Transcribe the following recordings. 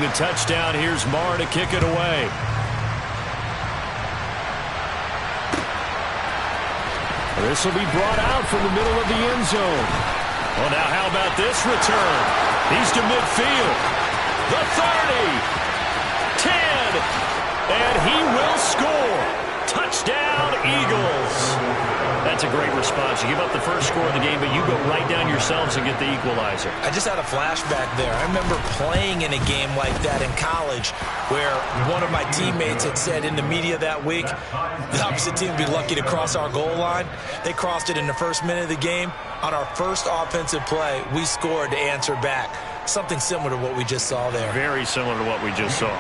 the touchdown. Here's Marr to kick it away. This will be brought out from the middle of the end zone. Well, now how about this return? He's to midfield. The 30. 10. And he will score. Touchdown, Eagles. That's a great response. You give up the first score of the game, but you go right down yourselves and get the equalizer. I just had a flashback there. I remember playing in a game like that in college where one of my teammates had said in the media that week, the opposite team would be lucky to cross our goal line. They crossed it in the first minute of the game. On our first offensive play, we scored to answer back. Something similar to what we just saw there. Very similar to what we just saw.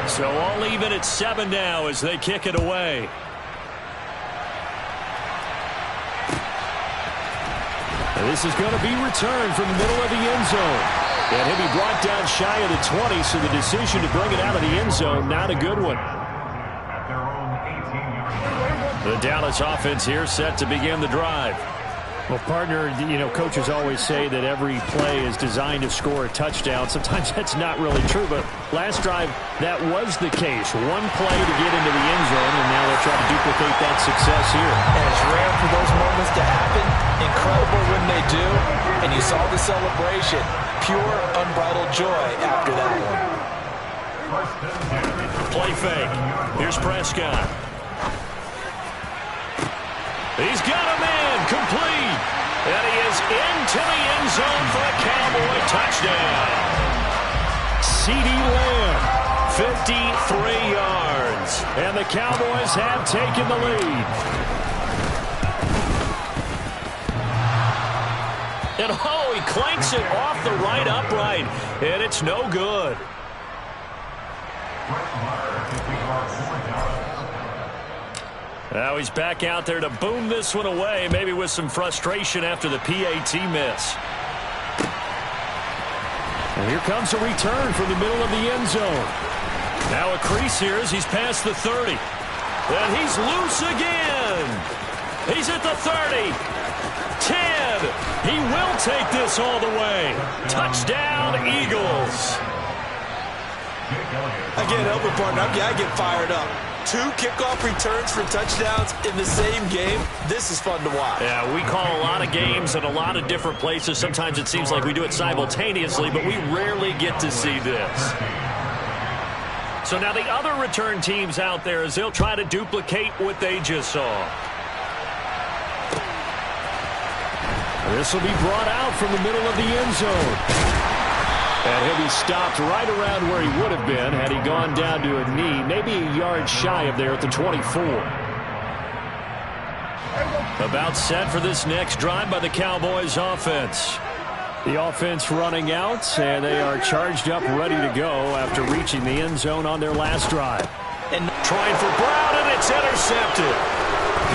So all even at 7 now as they kick it away. And this is going to be returned from the middle of the end zone. And he'll be brought down shy of the 20, so the decision to bring it out of the end zone, not a good one. The Dallas offense here set to begin the drive. Well, partner, you know, coaches always say that every play is designed to score a touchdown. Sometimes that's not really true, but last drive, that was the case. One play to get into the end zone, and now they'll try to duplicate that success here. And it's rare for those moments to happen. Incredible when they do. And you saw the celebration. Pure, unbridled joy after that one. Play fake. Here's Prescott. He's got a man complete. And he is into the end zone for a Cowboy touchdown. CeeDee Lamb, 53 yards. And the Cowboys have taken the lead. And oh, he clanks it off the right upright. And it's no good. Now he's back out there to boom this one away, maybe with some frustration after the PAT miss. And here comes a return from the middle of the end zone. Now a crease here as he's past the 30. And he's loose again. He's at the 30. 10. He will take this all the way. Touchdown, Eagles. I can't help it, partner. I get fired up. 2 kickoff returns for touchdowns in the same game. This is fun to watch. Yeah, we call a lot of games in a lot of different places. Sometimes it seems like we do it simultaneously, but we rarely get to see this. So now the other return teams out there as they'll try to duplicate what they just saw. This will be brought out from the middle of the end zone. And he'll be stopped right around where he would have been had he gone down to a knee, maybe a yard shy of there at the 24. About set for this next drive by the Cowboys offense. The offense running out, and they are charged up, ready to go after reaching the end zone on their last drive. And trying for Brown, and it's intercepted.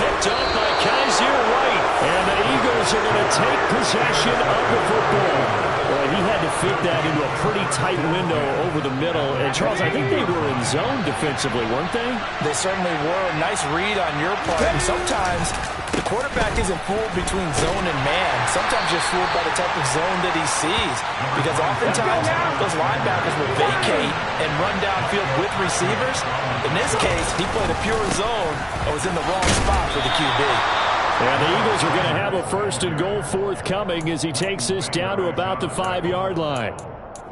Picked up by Kaiser White. And the Eagles are going to take possession of the football. Boy, he had to fit that into a pretty tight window over the middle. And, Charles, I think they were in zone defensively, weren't they? They certainly were. Nice read on your part. And sometimes the quarterback isn't fooled between zone and man. Sometimes you're fooled by the type of zone that he sees. Because oftentimes those linebackers will vacate and run downfield with receivers. In this case, he played a pure zone and was in the wrong spot for the QB. And the Eagles are going to have a 1st and goal forthcoming as he takes this down to about the 5-yard line.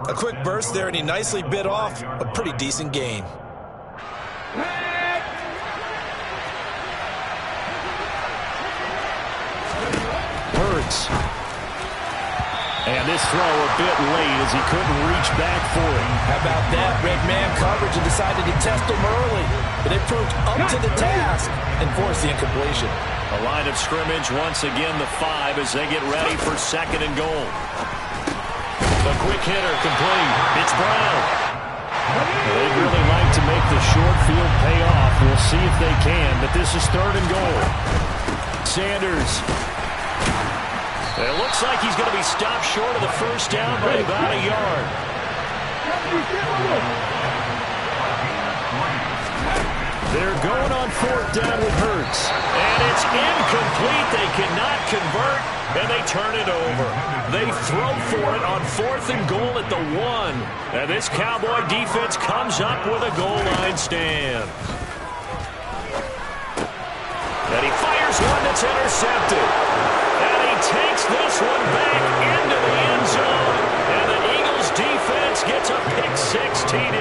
A quick burst there, and he nicely bit off a pretty decent gain. Hurts. And this throw a bit late as he couldn't reach back for it. How about that? Red man coverage and decided to test him early. But it proved up to the task and forced the incompletion. A line of scrimmage once again the 5 as they get ready for 2nd and goal. The quick hitter complete. It's Brown. They'd really like to make the short field pay off. We'll see if they can, but this is 3rd and goal. Sanders. It looks like he's going to be stopped short of the first down by about a yard. They're going on fourth down with Hurts. And it's incomplete. They cannot convert, and they turn it over. They throw for it on 4th and goal at the 1. And this Cowboy defense comes up with a goal line stand. And he fires one that's intercepted. And he takes this one back into the end zone. And the Eagles defense gets a pick-6 TD.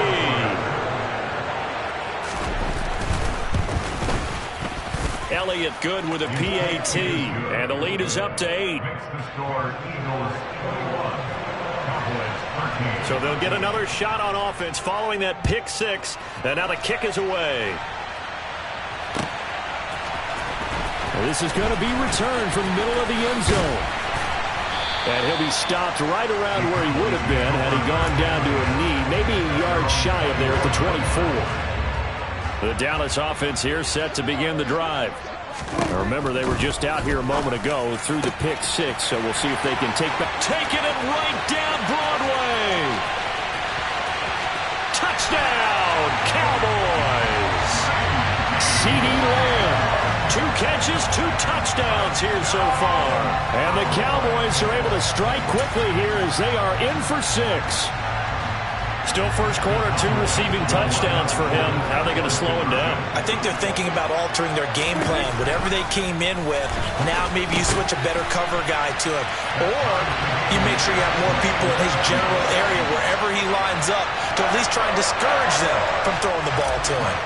Elliott good with a PAT, and the lead is up to 8. So they'll get another shot on offense following that pick-6, and now the kick is away. And this is going to be returned from the middle of the end zone. And he'll be stopped right around where he would have been had he gone down to a knee, maybe a yard shy of there at the 24. The Dallas offense here set to begin the drive. Now remember, they were just out here a moment ago through the pick-6, so we'll see if they can take it right down Broadway. Touchdown, Cowboys. CeeDee Lamb, 2 catches, 2 touchdowns here so far. And the Cowboys are able to strike quickly here as they are in for 6. Still first quarter, 2 receiving touchdowns for him. How are they going to slow him down? I think they're thinking about altering their game plan. Whatever they came in with, now maybe you switch a better cover guy to him. Or you make sure you have more people in his general area wherever he lines up to at least try and discourage them from throwing the ball to him.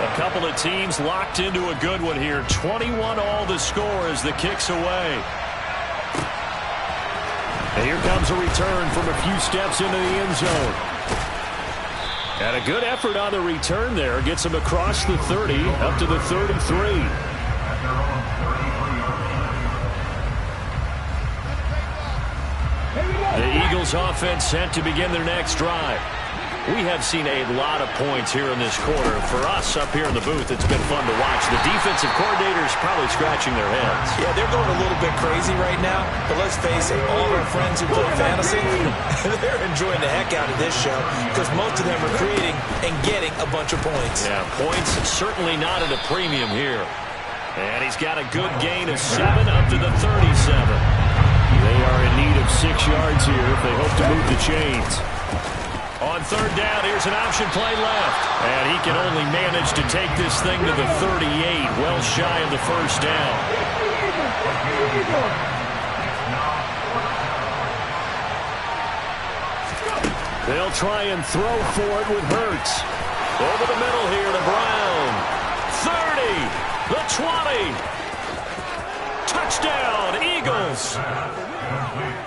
A couple of teams locked into a good one here. 21 all the score as the kick's away. And here comes a return from a few steps into the end zone. And a good effort on the return there. Gets him across the 30, up to the 33. The Eagles offense set to begin their next drive. We have seen a lot of points here in this quarter. For us up here in the booth, it's been fun to watch. The defensive coordinators probably scratching their heads. Yeah, they're going a little bit crazy right now. But let's face it, all of our friends who play fantasy, they're enjoying the heck out of this show because most of them are creating and getting a bunch of points. Yeah, points certainly not at a premium here. And he's got a good gain of 7 up to the 37. They are in need of 6 yards here if they hope to move the chains. On third down, here's an option play left. And he can only manage to take this thing to the 38, well shy of the first down. They'll try and throw for it with Hurts. Over the middle here to Brown. 30, the 20. Touchdown, Eagles.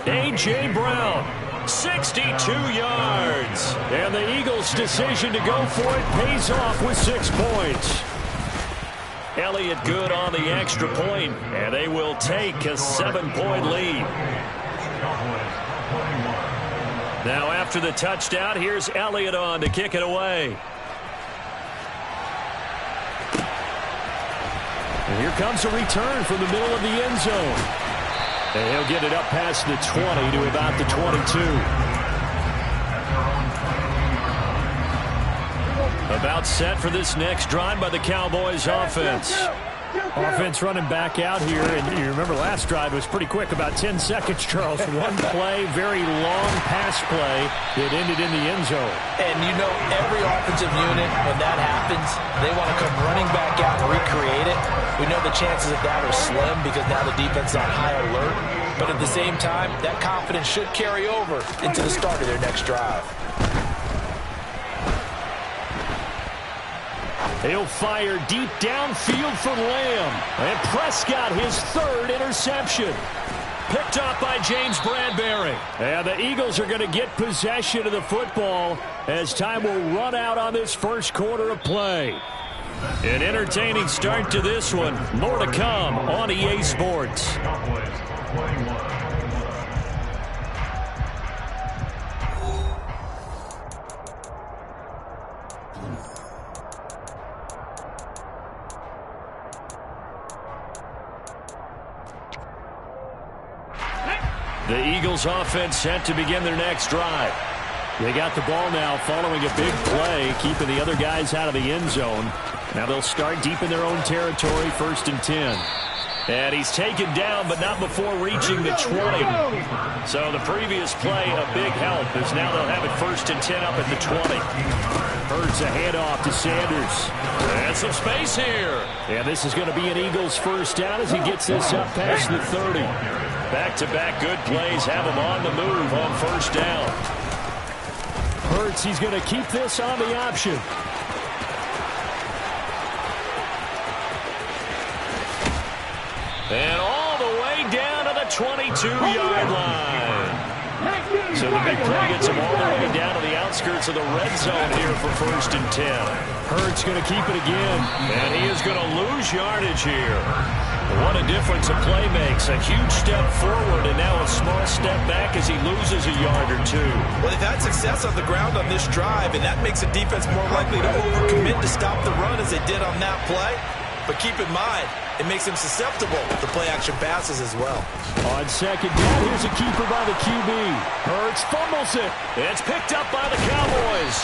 A.J. Brown. 62 yards. And the Eagles' decision to go for it pays off with 6 points. Elliott good on the extra point, and they will take a 7-point lead. Now after the touchdown, here's Elliott on to kick it away. And here comes a return from the middle of the end zone. And he'll get it up past the 20 to about the 22. About set for this next drive by the Cowboys offense. Offense running back out here, and you remember last drive was pretty quick, about 10 seconds, Charles. One play, very long pass play that ended in the end zone. And you know every offensive unit, when that happens, they want to come running back out and recreate it. We know the chances of that are slim because now the defense is on high alert. But at the same time, that confidence should carry over into the start of their next drive. He'll fire deep downfield for Lamb. And Prescott, his 3rd interception. Picked up by James Bradbury. And the Eagles are going to get possession of the football as time will run out on this first quarter of play. An entertaining start to this one. More to come on EA Sports. The Eagles offense set to begin their next drive. They got the ball now following a big play, keeping the other guys out of the end zone. Now they'll start deep in their own territory, 1st and 10. And he's taken down, but not before reaching the 20. So the previous play, a big help, as now they'll have it 1st and 10 up at the 20. Hurts a handoff to Sanders. And some space here. And this is going to be an Eagles first down as he gets this up past the 30. Back-to-back good plays have him on the move on 1st down. Hurts, he's going to keep this on the option. And all the way down to the 22-yard line. So the big play gets him all the way down to the outskirts of the red zone here for 1st and 10. Hurts going to keep it again. And he is going to lose yardage here. What a difference a play makes. A huge step forward and now a small step back as he loses a yard or two. Well, they've had success on the ground on this drive, and that makes a defense more likely to overcommit to stop the run as they did on that play. But keep in mind, it makes him susceptible to play-action passes as well. On 2nd down, here's a keeper by the QB. Hurts fumbles it. It's picked up by the Cowboys.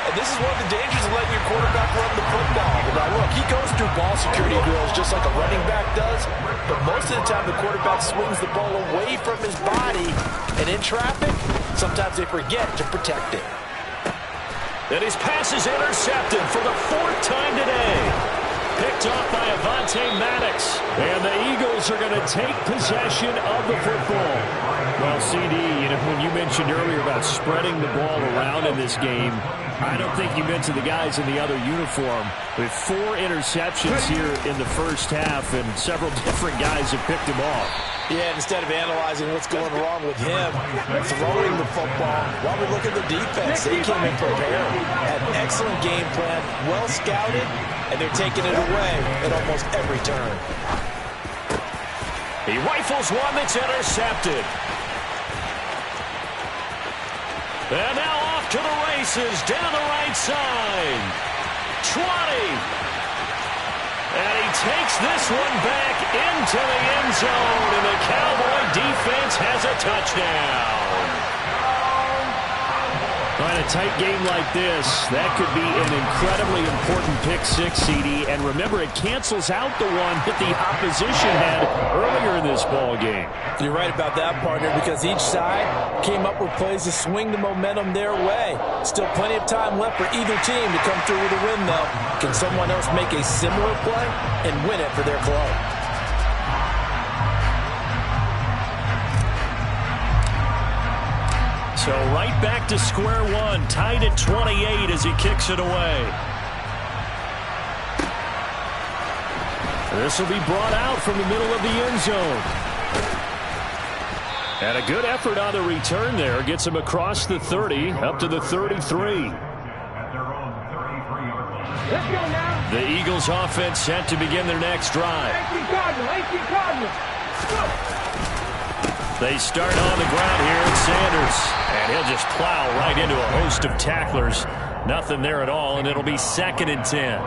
And this is one of the dangers of letting your quarterback run the football. Now, look, he goes through ball security drills just like a running back does, but most of the time the quarterback swings the ball away from his body, and in traffic, sometimes they forget to protect it. And his pass is intercepted for the 4th time today. Picked off by Avonte Maddox. And the Eagles are going to take possession of the football. Well, CD, when you mentioned earlier about spreading the ball around in this game, I don't think you mentioned the guys in the other uniform. With 4 interceptions here in the first half, and several different guys have picked him off. Yeah, instead of analyzing what's going wrong with him, throwing the football, while we look at the defense, they came in prepared, had an excellent game plan, well scouted, and they're taking it away at almost every turn. He rifles one that's intercepted. And now off to the races, down the right side. 20. And he takes this one back into the end zone, and the Cowboy defense has a touchdown. All right, a tight game like this, that could be an incredibly important pick-6, CD. And remember, it cancels out the one that the opposition had earlier in this ball game. You're right about that, partner, because each side came up with plays to swing the momentum their way. Still plenty of time left for either team to come through with a win, though. Can someone else make a similar play and win it for their club? So right back to square one, tied at 28 as he kicks it away. This will be brought out from the middle of the end zone. And a good effort on the return there. Gets him across the 30, up to the 33. The Eagles offense set to begin their next drive. They start on the ground here at Sanders. And he'll just plow right into a host of tacklers. Nothing there at all, and it'll be 2nd and 10.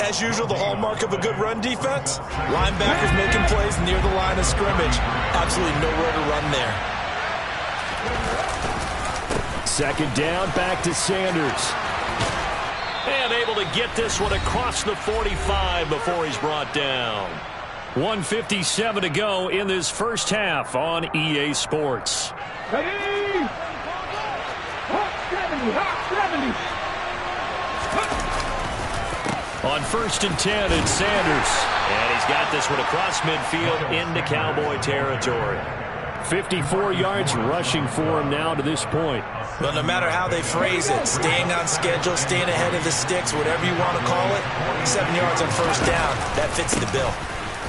As usual, the hallmark of a good run defense, linebackers making plays near the line of scrimmage. Absolutely nowhere to run there. 2nd down, back to Sanders. And able to get this one across the 45 before he's brought down. 1:57 to go in this first half on EA Sports. Ready? Hot 70, hot 70. On 1st and 10, it's Sanders. And he's got this one across midfield into Cowboy territory. 54 yards rushing for him now to this point. But no matter how they phrase it, staying on schedule, staying ahead of the sticks, whatever you want to call it, 7 yards on 1st down, that fits the bill.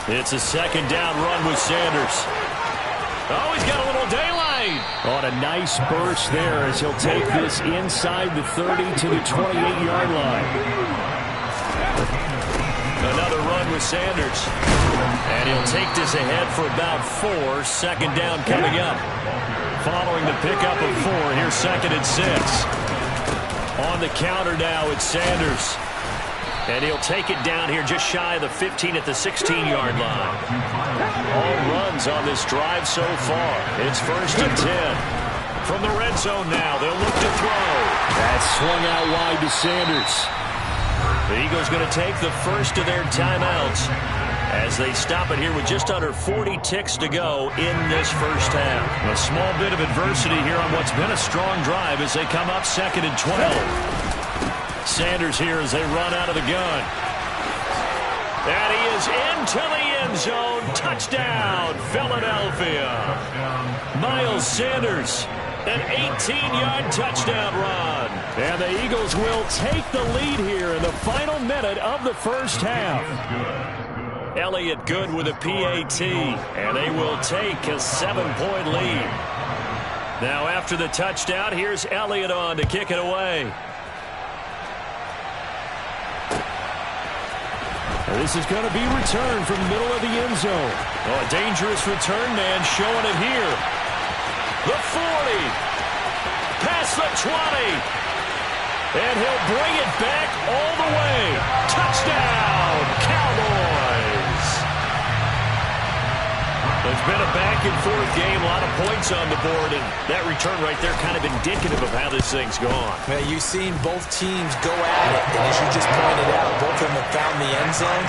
It's a 2nd down run with Sanders. Oh, he's got a little daylight. On a nice burst there as he'll take this inside the 30 to the 28-yard line. Another run with Sanders. And he'll take this ahead for about 4. 2nd down coming up. Following the pickup of 4, here's 2nd and 6. On the counter now, it's Sanders. And he'll take it down here just shy of the 15 at the 16-yard line. All runs on this drive so far. It's 1st and 10. From the red zone now, they'll look to throw. That swung out wide to Sanders. The Eagles going to take the first of their timeouts as they stop it here with just under 40 ticks to go in this first half. A small bit of adversity here on what's been a strong drive as they come up 2nd and 12. Sanders here as they run out of the gun. And he is into the end zone. Touchdown, Philadelphia. Miles Sanders, an 18-yard touchdown run. And the Eagles will take the lead here in the final minute of the first half. Elliott good with a PAT, and they will take a 7-point lead. Now after the touchdown, here's Elliott on to kick it away. This is going to be returned from the middle of the end zone. Oh, a dangerous return man showing it here. The 40. Past the 20. And he'll bring it back all the way. Touchdown, Cowboys. It's been a back-and-forth game, a lot of points on the board, and that return right there kind of indicative of how this thing's gone. Yeah, you've seen both teams go at it, and as you just pointed out, both of them have found the end zone.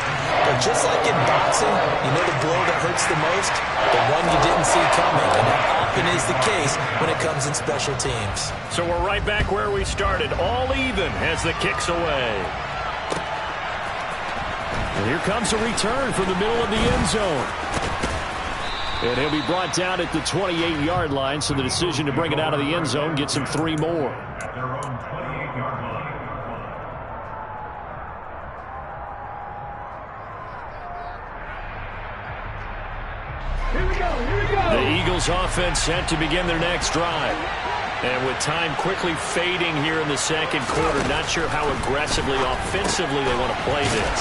But just like in boxing, you know the blow that hurts the most? The one you didn't see coming, and that often is the case when it comes in special teams. So we're right back where we started, all even as the kick's away. And here comes a return from the middle of the end zone. And he'll be brought down at the 28-yard line, so the decision to bring it out of the end zone gets him 3 more. Here we go. The Eagles offense set to begin their next drive. And with time quickly fading here in the second quarter, not sure how aggressively, offensively they want to play this.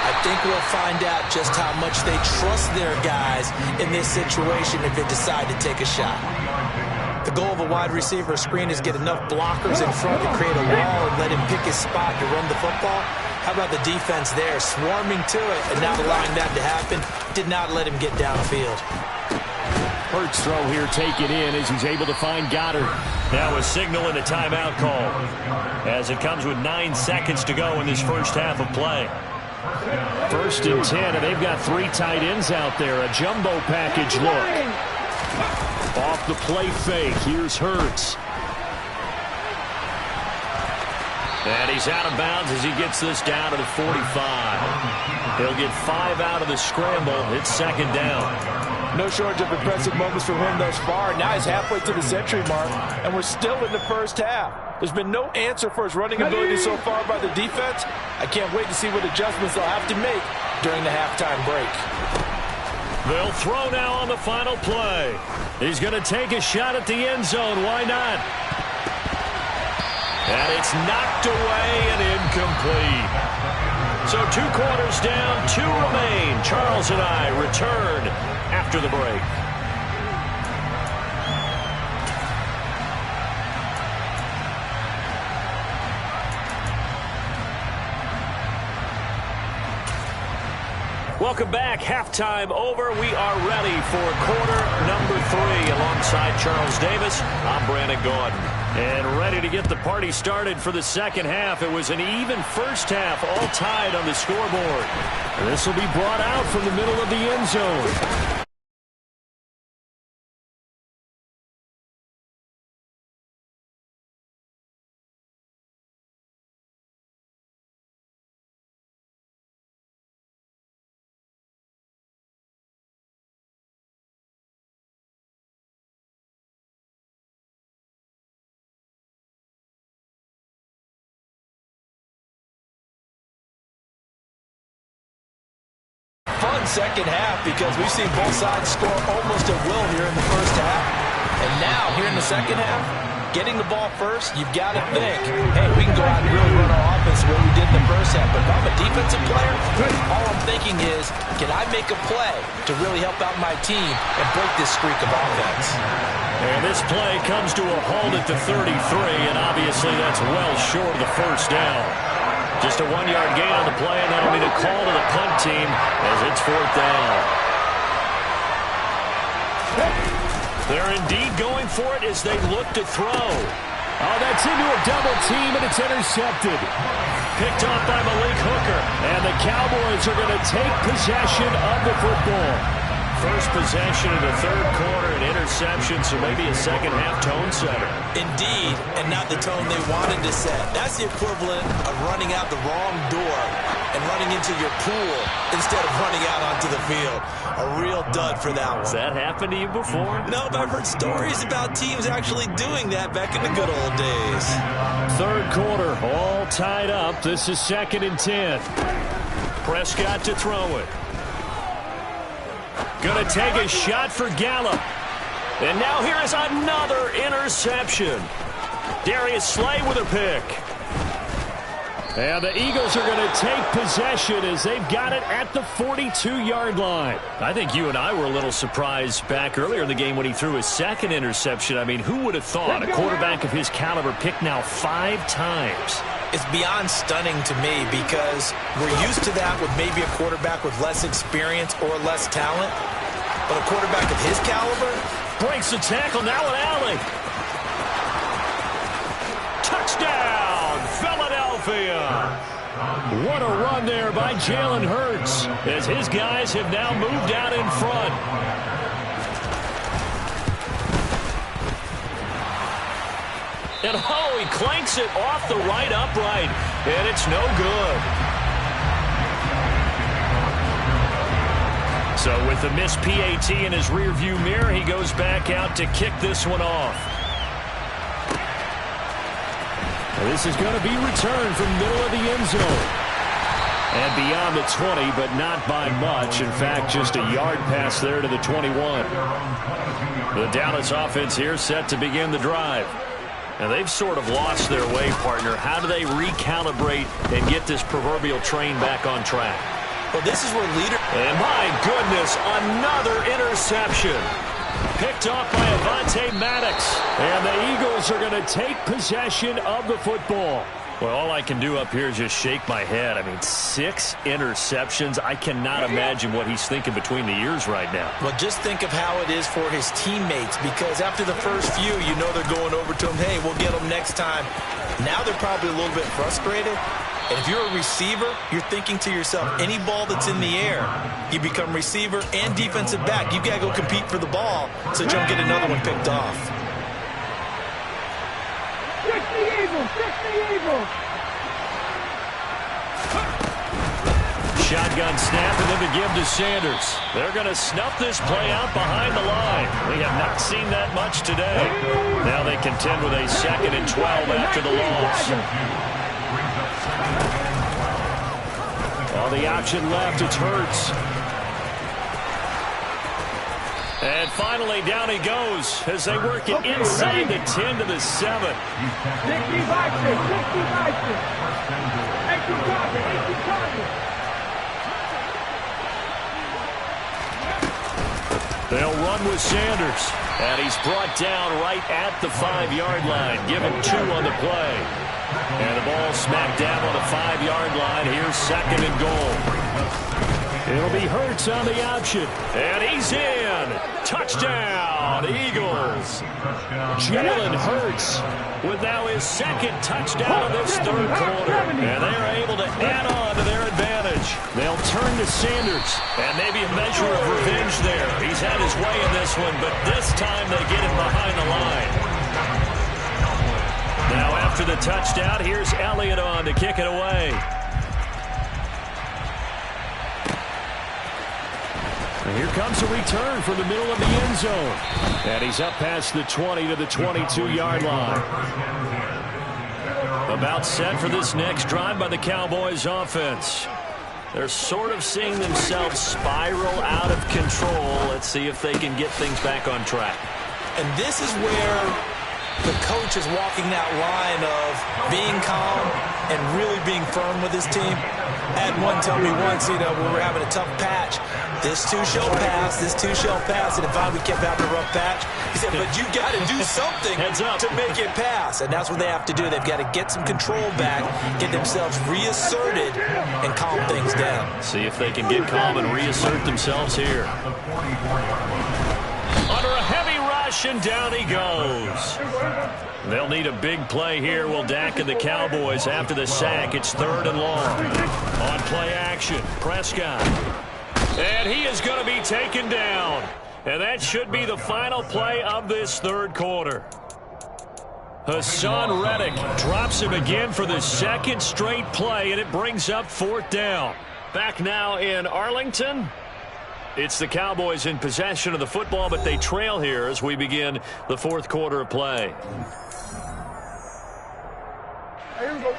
I think we'll find out just how much they trust their guys in this situation if they decide to take a shot. The goal of a wide receiver screen is get enough blockers in front to create a wall and let him pick his spot to run the football. How about the defense there, swarming to it and not allowing that to happen? Did not let him get downfield. Hurts throw here taken in as he's able to find Goddard. Now a signal and a timeout call as it comes with 9 seconds to go in this first half of play. 1st and 10, and they've got 3 tight ends out there. A jumbo package look. Off the play fake. Here's Hurts. And he's out of bounds as he gets this down to the 45. He'll get 5 out of the scramble. It's 2nd down. No shortage of impressive moments from him thus far. Now he's halfway to the century mark, and we're still in the first half. There's been no answer for his running ability so far by the defense. I can't wait to see what adjustments they'll have to make during the halftime break. They'll throw now on the final play. He's going to take a shot at the end zone. Why not? And it's knocked away and incomplete. So 2 quarters down, 2 remain. Charles and I return after the break. Welcome back. Halftime over. We are ready for quarter number 3. Alongside Charles Davis, I'm Brandon Gordon. And ready to get the party started for the second half. It was an even first half, all tied on the scoreboard. This will be brought out from the middle of the end zone. Fun second half because we've seen both sides score almost at will here in the first half. And now, here in the second half, getting the ball first, you've got to think, hey, we can go out and really run our offense the way we did in the first half. But if I'm a defensive player, all I'm thinking is, can I make a play to really help out my team and break this streak of offense? And this play comes to a halt at the 33, and obviously that's well short of the first down. Just a 1-yard gain on the play, and that'll be the call to the punt team as it's 4th down. They're indeed going for it as they look to throw. Oh, that's into a double team, and it's intercepted. Picked off by Malik Hooker. And the Cowboys are going to take possession of the football. First possession of the third quarter, an interception, so maybe a second-half tone setter. Indeed, and not the tone they wanted to set. That's the equivalent of running out the wrong door and running into your pool instead of running out onto the field. A real dud for that one. Has that happened to you before? No, but I've heard stories about teams actually doing that back in the good old days. Third quarter, all tied up. This is 2nd and 10. Prescott to throw it. Going to take a shot for Gallup. And now here is another interception. Darius Slay with a pick. And the Eagles are going to take possession as they've got it at the 42-yard line. I think you and I were a little surprised back earlier in the game when he threw his second interception. I mean, who would have thought a quarterback of his caliber picked now 5 times? It's beyond stunning to me because we're used to that with maybe a quarterback with less experience or less talent. But a quarterback of his caliber breaks the tackle, now an alley. Touchdown, Philadelphia. What a run there by Jalen Hurts as his guys have now moved out in front. And oh, he clanks it off the right upright, and it's no good. So with the missed PAT in his rearview mirror, he goes back out to kick this one off. This is going to be returned from middle of the end zone. And beyond the 20, but not by much. In fact, just a yard pass there to the 21. The Dallas offense here set to begin the drive. Now, they've sort of lost their way, partner. How do they recalibrate and get this proverbial train back on track? Well, this is where leader... And my goodness, another interception. Picked off by Avonte Maddox. And the Eagles are going to take possession of the football. Well, all I can do up here is just shake my head. I mean, 6 interceptions. I cannot imagine what he's thinking between the ears right now. Well, just think of how it is for his teammates, because after the first few, you know they're going over to him, hey, we'll get them next time. Now they're probably a little bit frustrated. And if you're a receiver, you're thinking to yourself, any ball that's in the air, you become receiver and defensive back. You got to go compete for the ball so that you don't get another one picked off. Shotgun snap and then to give to Sanders. They're going to snuff this play out behind the line. We have not seen that much today. Now they contend with a 2nd and 12 after the loss. Well, the option left, it's Hurts. And finally, down he goes as they work it inside the 10 to the 7. They'll run with Sanders. And he's brought down right at the 5-yard line. Give him 2 on the play. And the ball smacked down on the 5-yard line. Here's 2nd and goal. It'll be Hurts on the option. And he's in. Touchdown, Eagles. Jalen Hurts with now his 2nd touchdown of this 3rd quarter. And they're able to add on to their advantage. They'll turn to Sanders. And maybe a measure of revenge there. He's had his way in this one, but this time they get him behind the line. Now after the touchdown, here's Elliott on to kick it away. And here comes a return from the middle of the end zone. And he's up past the 20 to the 22-yard line. About set for this next drive by the Cowboys offense. They're sort of seeing themselves spiral out of control. Let's see if they can get things back on track. And this is where the coach is walking that line of being calm and really being firm with his team. I had one tell me once, when we were having a tough patch, this too shall pass, this too shall pass. And if we kept having a rough patch, he said, but you got to do something to make it pass. And that's what they have to do. They've got to get some control back, get themselves reasserted, and calm things down. See if they can get calm and reassert themselves here. Under a heavy rush. rush, and down he goes. They'll need a big play here. Will Dak and the Cowboys after the sack. It's 3rd and long. On play action, Prescott. And he is going to be taken down. And that should be the final play of this 3rd quarter. Hassan Reddick drops him again for the 2nd straight play, and it brings up 4th down. Back now in Arlington. It's the Cowboys in possession of the football, but they trail here as we begin the 4th quarter of play. Here we go.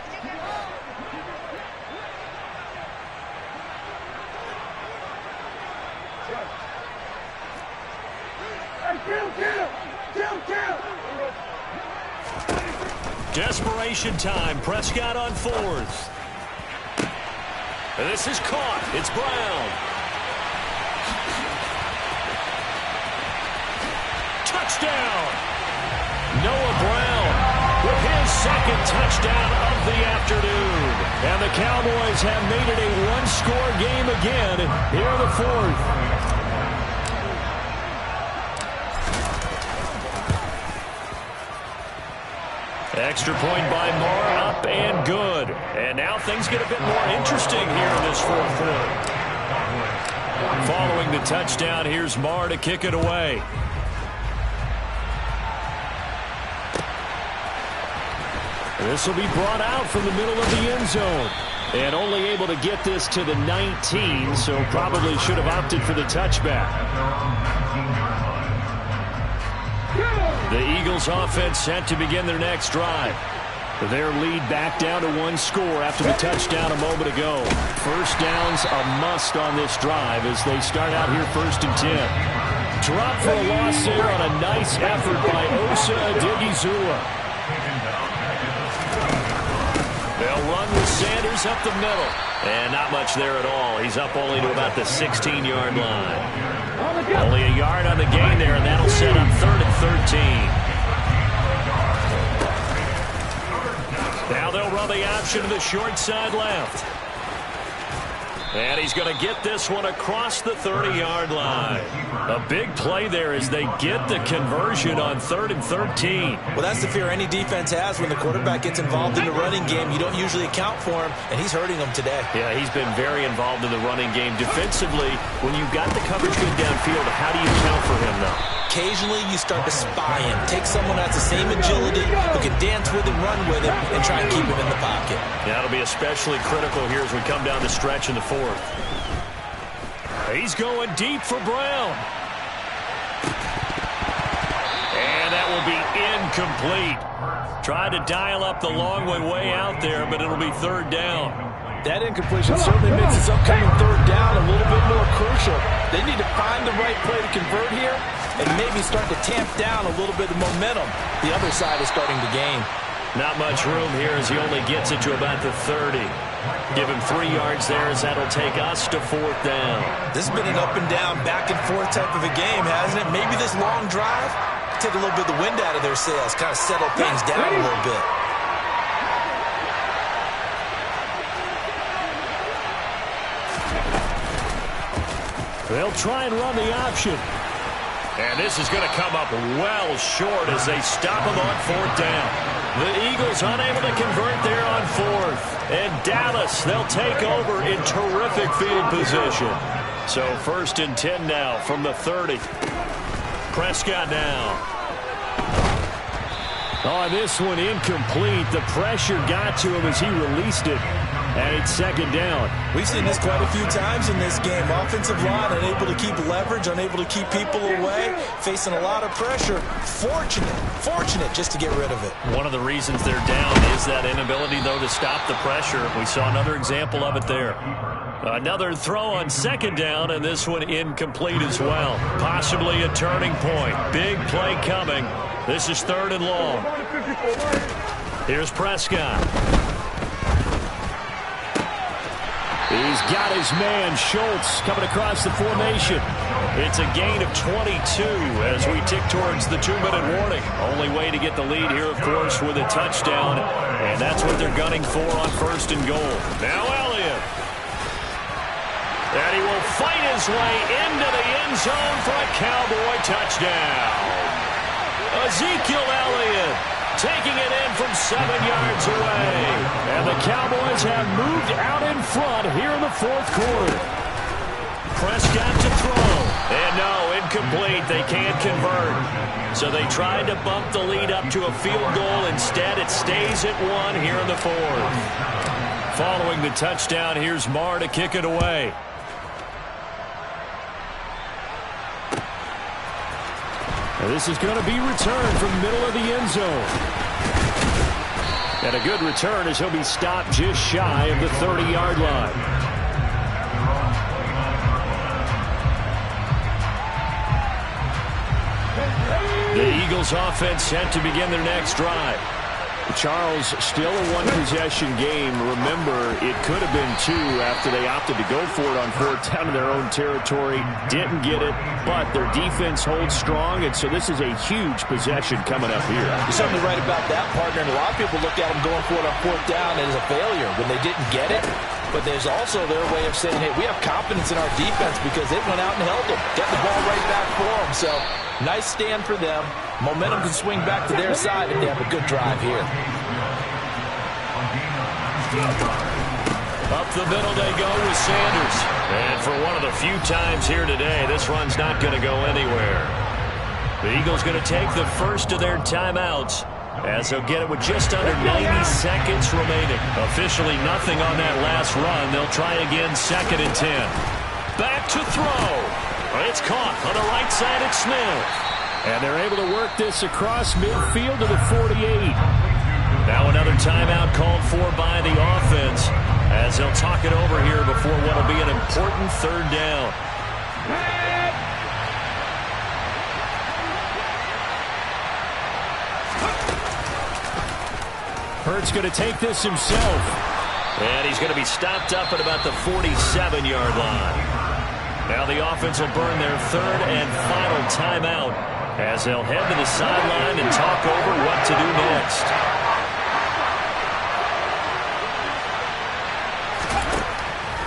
Desperation time. Prescott on 4th. This is caught. It's Brown. Touchdown. Noah Brown with his 2nd touchdown of the afternoon. And the Cowboys have made it a one-score game again here in the 4th. Extra point by Moore, up and good. And now things get a bit more interesting here in this 4th quarter. Following the touchdown, here's Moore to kick it away. This will be brought out from the middle of the end zone. And only able to get this to the 19, so probably should have opted for the touchback. The Eagles offense set to begin their next drive. Their lead back down to 1 score after the touchdown a moment ago. First down's a must on this drive as they start out here 1st and 10. Drop for a loss there on a nice effort by Osa Odighizuwa. They'll run with Sanders up the middle. And not much there at all. He's up only to about the 16-yard line. Only a yard on the gain there, and that'll set up 3rd and 13. Now they'll run the option to the short side left. And he's going to get this one across the 30-yard line. A big play there as they get the conversion on 3rd and 13. Well, that's the fear any defense has when the quarterback gets involved in the running game. You don't usually account for him, and he's hurting them today. Yeah, he's been very involved in the running game. Defensively, when you've got the coverage good downfield, how do you account for him, though? Occasionally, you start to spy him. Take someone that's the same agility, who can dance with him, run with him, and try and keep him in the pocket. Yeah, that'll be especially critical here as we come down the stretch in the 4th. He's going deep for Brown. And that will be incomplete. Tried to dial up the long way out there, but it'll be 3rd down. That incompletion certainly makes this upcoming 3rd down a little bit more crucial. They need to find the right play to convert here and maybe start to tamp down a little bit of momentum. The other side is starting to gain. Not much room here as he only gets it to about the 30. Give him 3 yards there as that'll take us to 4th down. This has been an up and down, back and forth type of a game, hasn't it? Maybe this long drive, take a little bit of the wind out of their sails, kind of settle things down a little bit. They'll try and run the option. And this is going to come up well short as they stop him on 4th down. The Eagles unable to convert there on 4th. And Dallas, they'll take over in terrific field position. So 1st and 10 now from the 30. Prescott now. On this one, incomplete. The pressure got to him as he released it. And it's 2nd down. We've seen this quite a few times in this game. Offensive line unable to keep leverage, unable to keep people away, facing a lot of pressure. Fortunate just to get rid of it. One of the reasons they're down is that inability, though, to stop the pressure. We saw another example of it there. Another throw on 2nd down, and this one incomplete as well. Possibly a turning point. Big play coming. This is 3rd and long. Here's Prescott. He's got his man, Schultz, coming across the formation. It's a gain of 22 as we tick towards the 2-minute warning. Only way to get the lead here, of course, with a touchdown. And that's what they're gunning for on 1st and goal. Now Elliott. And he will fight his way into the end zone for a Cowboy touchdown. Ezekiel Elliott taking it in from 7 yards away. And the Cowboys have moved out in front here in the fourth quarter. Prescott to throw. And no, incomplete. They can't convert. So they tried to bump the lead up to a field goal. Instead, it stays at 1 here in the fourth. Following the touchdown, here's Marr to kick it away. And this is going to be returned from the middle of the end zone. And a good return as he'll be stopped just shy of the 30-yard line. The Eagles offense set to begin their next drive. Charles, still a one-possession game. Remember, it could have been 2 after they opted to go for it on 4th down in their own territory. Didn't get it, but their defense holds strong, and so this is a huge possession coming up here. You're certainly right about that, partner. And a lot of people look at them going for it on 4th down as a failure when they didn't get it. But there's also their way of saying, hey, we have confidence in our defense because they went out and held them. Get the ball right back for them. So, nice stand for them. Momentum can swing back to their side if they have a good drive here. Up the middle they go with Sanders. And for one of the few times here today, this run's not going to go anywhere. The Eagles going to take the first of their timeouts as they'll get it with just under 90 seconds remaining. Officially nothing on that last run. They'll try again, 2nd and 10. Back to throw. It's caught on the right side at Smith. And they're able to work this across midfield to the 48. Now another timeout called for by the offense as they'll talk it over here before what will be an important 3rd down. Hurts going to take this himself. And he's going to be stopped up at about the 47-yard line. Now the offense will burn their 3rd and final timeout as they'll head to the sideline and talk over what to do next.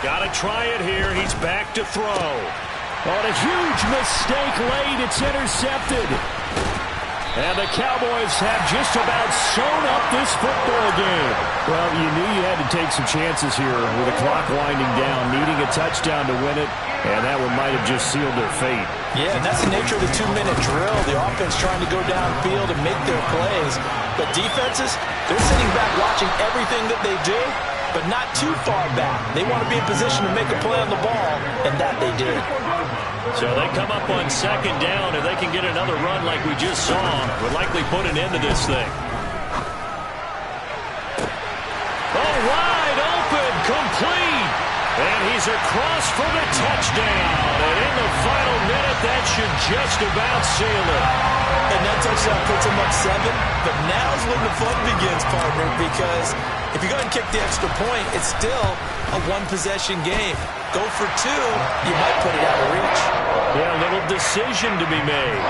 Got to try it here. He's back to throw. On a huge mistake late. It's intercepted. And the Cowboys have just about sewn up this football game. Well, you knew you had to take some chances here with the clock winding down, needing a touchdown to win it, and that one might have just sealed their fate. Yeah, and that's the nature of the 2-minute drill. The offense trying to go downfield and make their plays. But defenses, they're sitting back watching everything that they do, but not too far back. They want to be in position to make a play on the ball, and that they did. So they come up on 2nd down. If they can get another run like we just saw, would likely put an end to this thing. Oh, wide open, complete. And he's across for the touchdown. And in the final minute, that should just about seal it. And that touchdown puts him up 7. But now's when the fun begins, partner, because if you go and kick the extra point, it's still a one-possession game. Go for 2, you might put it out of reach. Yeah, a little decision to be made.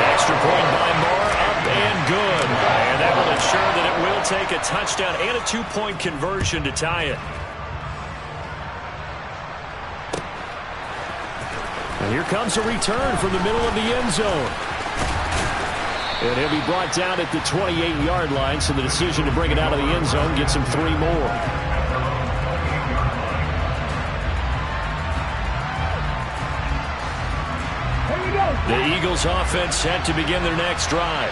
Extra point by Marr, up and good. And that will ensure that it will take a touchdown and a 2-point conversion to tie it. And here comes a return from the middle of the end zone. And he'll be brought down at the 28-yard line, so the decision to bring it out of the end zone gets him 3 more. The Eagles offense set to begin their next drive.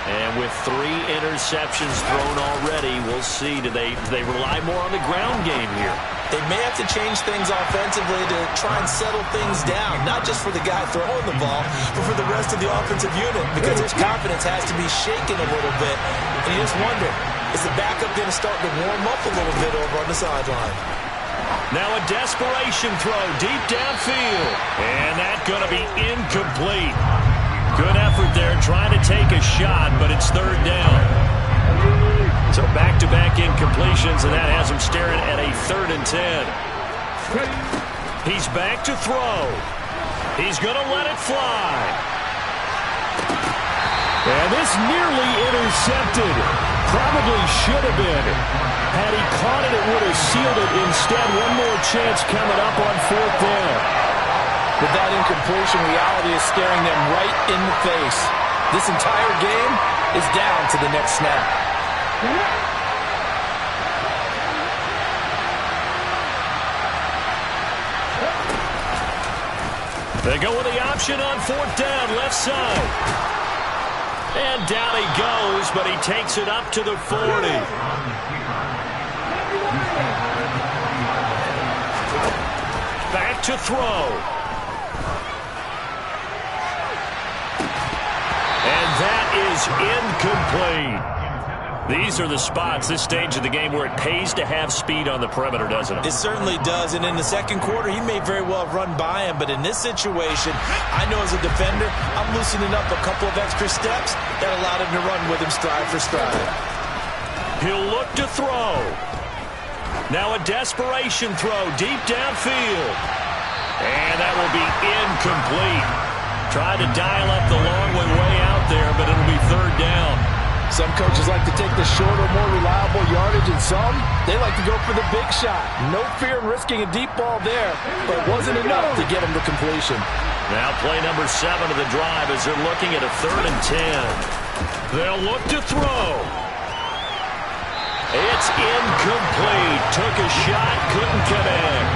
And with 3 interceptions thrown already, we'll see. Do they rely more on the ground game here? They may have to change things offensively to try and settle things down, not just for the guy throwing the ball, but for the rest of the offensive unit, because his confidence has to be shaken a little bit. And you just wonder, is the backup going to start to warm up a little bit over on the sideline? Now a desperation throw deep downfield. And that's going to be incomplete. Good effort there trying to take a shot, but it's 3rd down. So back-to-back incompletions, and that has him staring at a 3rd and 10. He's back to throw. He's going to let it fly. And this nearly intercepted. Probably should have been. Had he caught it, it would have sealed it. Instead, one more chance coming up on 4th down. But that incompletion, reality is staring them right in the face. This entire game is down to the next snap. They go with the option on 4th down, left side. And down he goes, but he takes it up to the 40. Back to throw. And that is incomplete. These are the spots, this stage of the game, where it pays to have speed on the perimeter, doesn't it? It certainly does, and in the second quarter, he may very well run by him, but in this situation, I know as a defender, I'm loosening up a couple of extra steps that allowed him to run with him stride for stride. He'll look to throw. Now a desperation throw deep downfield. And that will be incomplete. Tried to dial up the long way out there, but it'll be 3rd down. Some coaches like to take the shorter, more reliable yardage, and some, they like to go for the big shot. No fear in risking a deep ball there, but it wasn't enough to get him to completion. Now play number 7 of the drive as they're looking at a 3rd and 10. They'll look to throw. It's incomplete. Took a shot, couldn't connect.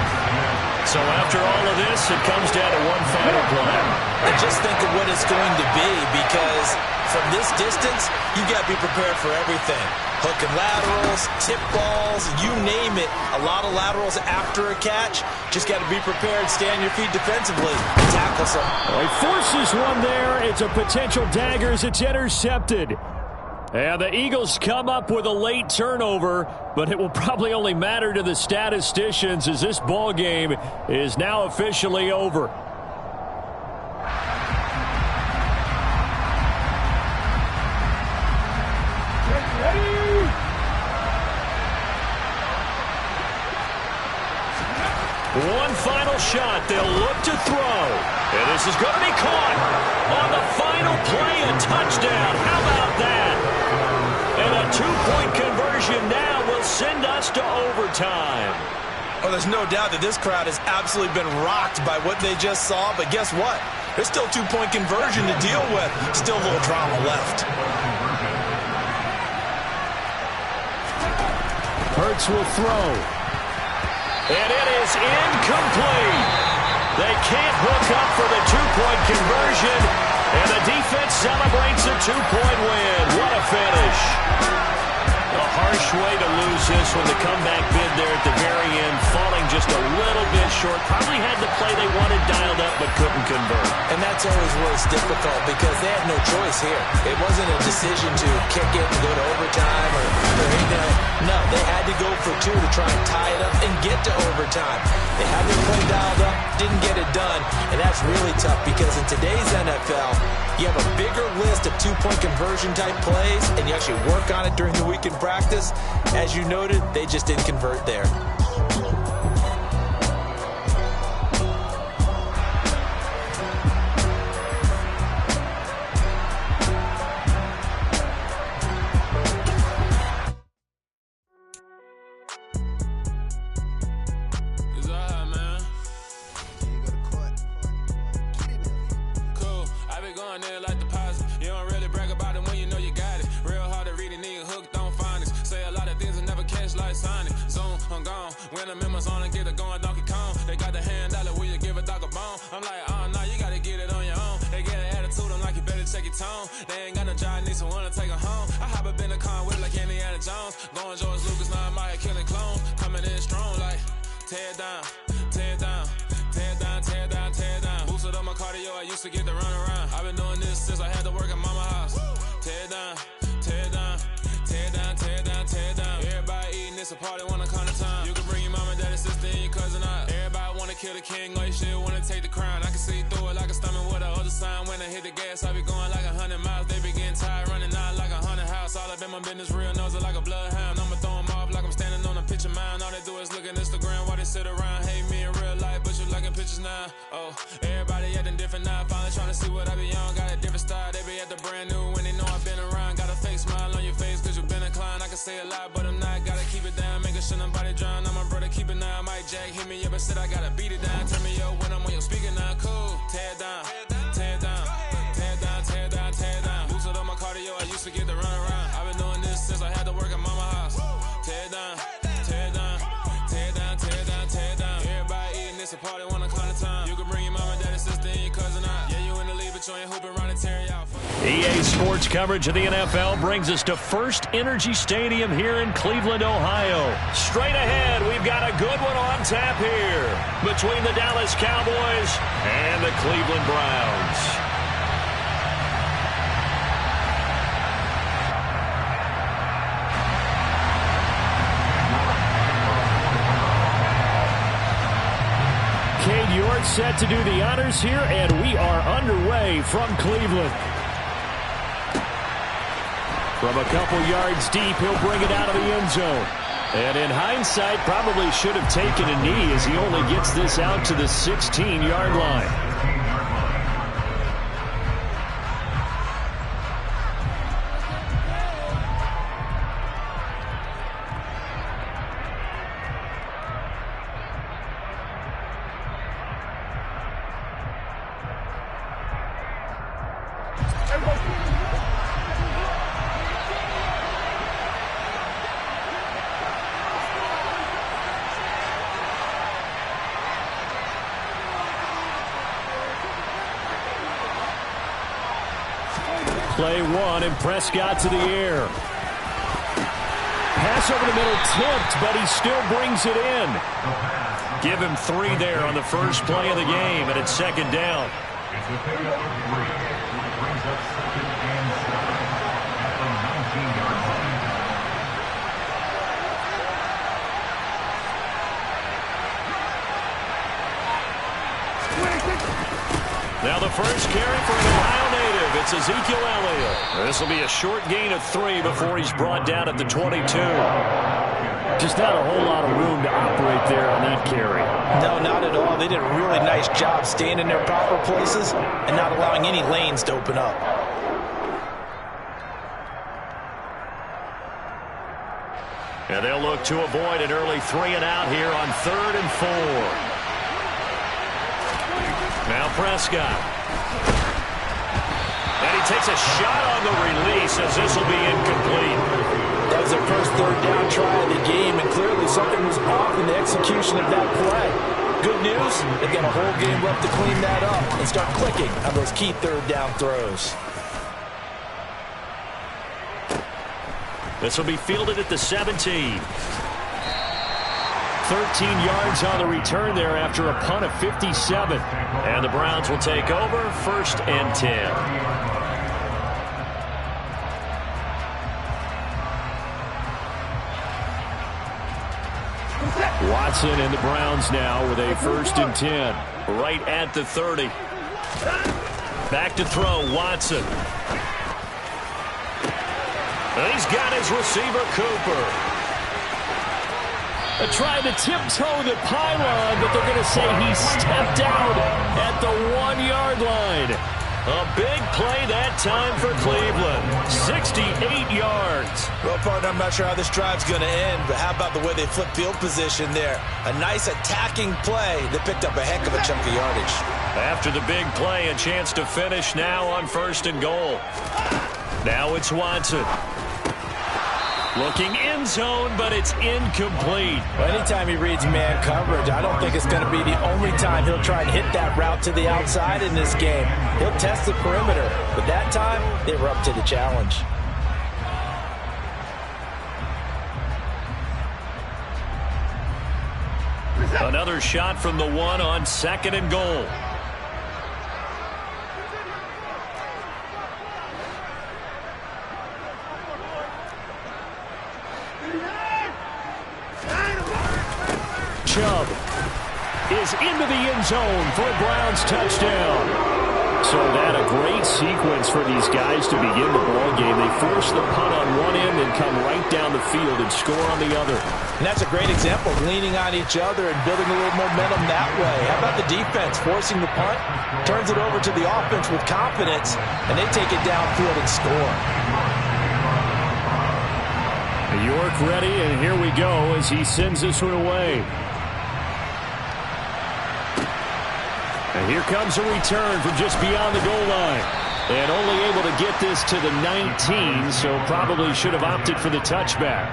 So after all of this, it comes down to one final play. And just think of what it's going to be, because from this distance, you got to be prepared for everything. Hook and laterals, tip balls, you name it. A lot of laterals after a catch. Just got to be prepared, stay on your feet defensively, and tackle some. He forces one there. It's a potential dagger as it's intercepted. And the Eagles come up with a late turnover, but it will probably only matter to the statisticians as this ball game is now officially over. One final shot. They'll look to throw. And this is going to be caught on the final play, a touchdown. How about that? And a 2-point conversion now will send us to overtime. Well, there's no doubt that this crowd has absolutely been rocked by what they just saw, but guess what? There's still 2-point conversion to deal with. Still a little drama left. Hurts will throw. And it is incomplete. They can't hook up for the 2-point conversion, and the defense celebrates a 2-point win. What a finish. A harsh way to lose this when the comeback bid there at the very end, falling just a little bit short. Probably had the play they wanted dialed up but couldn't convert. And that's always where it's difficult because they had no choice here. It wasn't a decision to kick it and go to overtime or anything. No, they had to go for 2 to try and tie it up and get to overtime. They had their play dialed up, didn't get it done, and that's really tough because in today's NFL, you have a bigger list of 2-point conversion type plays, and you actually work on it during the week in practice. As you noted, they just didn't convert there. They ain't got no job, need someone to take her home. I hop up in the car with like Indiana Jones. Going George Lucas, now I'm out here killing clones. Coming in strong like tear down, tear down, tear down, tear down, tear down. Boosted up my cardio, I used to get to run around. I've been doing this since I had to work at mama house. Tear down, tear down, tear down, tear down, tear down. Everybody eating, it's a party, wanna come to time. You can bring your mama, daddy, sister, and your cousin out. Everybody wanna kill the king, or you still wanna take the crown. I can see through it like a stomach with a other sign. When I hit the gas, I be going like 100 miles. They be getting tired, running out like 100 house. All up in my business, real nose like a bloodhound. I'ma throw them off like I'm standing on a picture mound. All they do is look at Instagram while they sit around. Hate me in real life, but you liking pictures now. Oh, everybody acting different now. Finally trying to see what I be on. Got a different style, they be at the brand new when they know I've been around. Got a fake smile on your face cause you been inclined. I can say a lot, but I'm not. Gotta keep it down, making sure nobody drown. I'm my brother, keep it now. Mike Jack hit me up and said I gotta beat it down. Turn me up when I'm on your speaker now. Cool, tear down, tear down, tear down, tear down, tear down. EA Sports coverage of the NFL brings us to First Energy Stadium here in Cleveland, Ohio. Straight ahead, we've got a good one on tap here between the Dallas Cowboys and the Cleveland Browns. Cade York set to do the honors here, and we are underway from Cleveland. From a couple yards deep, he'll bring it out of the end zone. And in hindsight, probably should have taken a knee as he only gets this out to the 16-yard line. Play one, and Prescott to the air. Pass over the middle, tipped, but he still brings it in. Give him 3 there on the first play of the game, and it's second down. It's a pickup of 3. Which brings up second and 7 at the 19-yard line. Now the first carry for an Ohio native. It's Ezekiel Elliott. This will be a short gain of 3 before he's brought down at the 22. Just not a whole lot of room to operate there on that carry. No, not at all. They did a really nice job staying in their proper places and not allowing any lanes to open up. And they'll look to avoid an early 3 and out here on 3rd and 4. Now Prescott. And he takes a shot on the release as this will be incomplete. That was their first 3rd down try of the game, and clearly something was off in the execution of that play. Good news, they've got a whole game left to clean that up and start clicking on those key 3rd down throws. This will be fielded at the 17. 13 yards on the return there after a punt of 57. And the Browns will take over 1st and 10. Watson and the Browns now with a 1st and 10. Right at the 30. Back to throw, Watson. And he's got his receiver, Cooper. Trying to tiptoe the pylon, but they're going to say he stepped out at the 1-yard line. A big play that time for Cleveland. 68 yards. Well, partner, I'm not sure how this drive's going to end, but how about the way they flip field position there? A nice attacking play that picked up a heck of a chunk of yardage. After the big play, a chance to finish now on 1st and goal. Now it's Watson. Looking end zone, but it's incomplete. Well, anytime he reads man coverage, I don't think it's going to be the only time he'll try and hit that route to the outside in this game. He'll test the perimeter, but that time, they were up to the challenge. Another shot from the 1 on 2nd and goal. Chubb is into the end zone for a Browns touchdown. So that a great sequence for these guys to begin the ball game. They force the punt on one end and come right down the field and score on the other. And that's a great example of leaning on each other and building a little momentum that way. How about the defense forcing the punt, turns it over to the offense with confidence, and they take it downfield and score. York ready, and here we go as he sends this one away. And here comes a return from just beyond the goal line. And only able to get this to the 19, so probably should have opted for the touchback.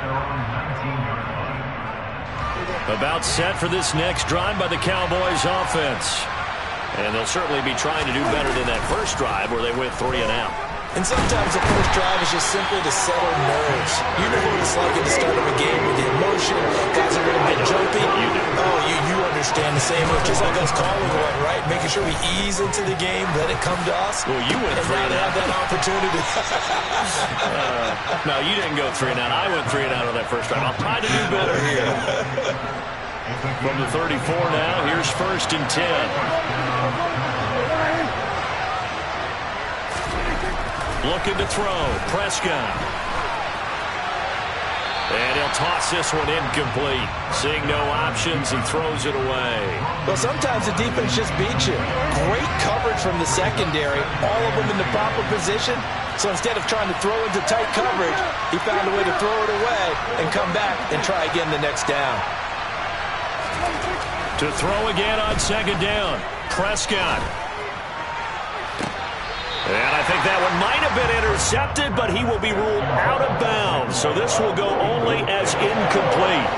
About set for this next drive by the Cowboys offense. And they'll certainly be trying to do better than that first drive where they went 3 and out. And sometimes the first drive is just simply to settle nerves. You know what it's like at the start of a game with the emotion. Guys are going to get jumpy. Oh, you understand the same. It's just like us calling one, right? Making sure we ease into the game, let it come to us. Well, you went 3 and out. Have that opportunity. No, you didn't go 3 and out. I went 3 and out on that first drive. I'll try to do better here. From the 34 now, here's 1st and 10. Looking to throw. Prescott. And he'll toss this one incomplete. Seeing no options, he throws it away. Well, sometimes the defense just beats you. Great coverage from the secondary. All of them in the proper position. So instead of trying to throw into tight coverage, he found a way to throw it away and come back and try again the next down. To throw again on 2nd down. Prescott. And I think that one might have been intercepted, but he will be ruled out of bounds. So this will go only as incomplete.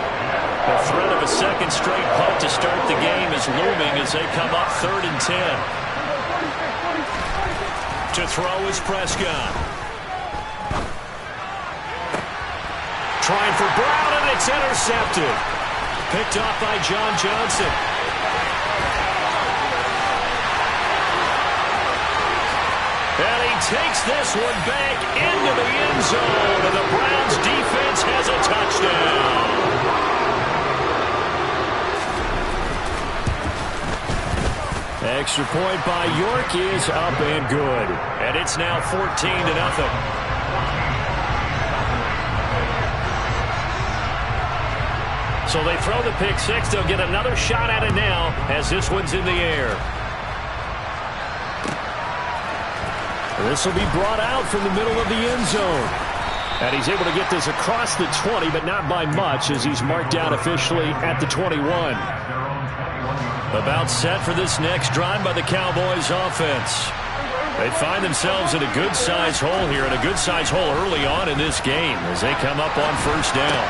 The threat of a second straight punt to start the game is looming as they come up 3rd and 10. To throw is Prescott. Trying for Brown, and it's intercepted. Picked off by John Johnson. And he takes this one back into the end zone, and the Browns defense has a touchdown. Extra point by York is up and good. And it's now 14-0. So they throw the pick six. They'll get another shot at it now as this one's in the air. This will be brought out from the middle of the end zone. And he's able to get this across the 20, but not by much as he's marked down officially at the 21. About set for this next drive by the Cowboys offense. They find themselves in a good-sized hole here, and a good-sized hole early on in this game as they come up on 1st down.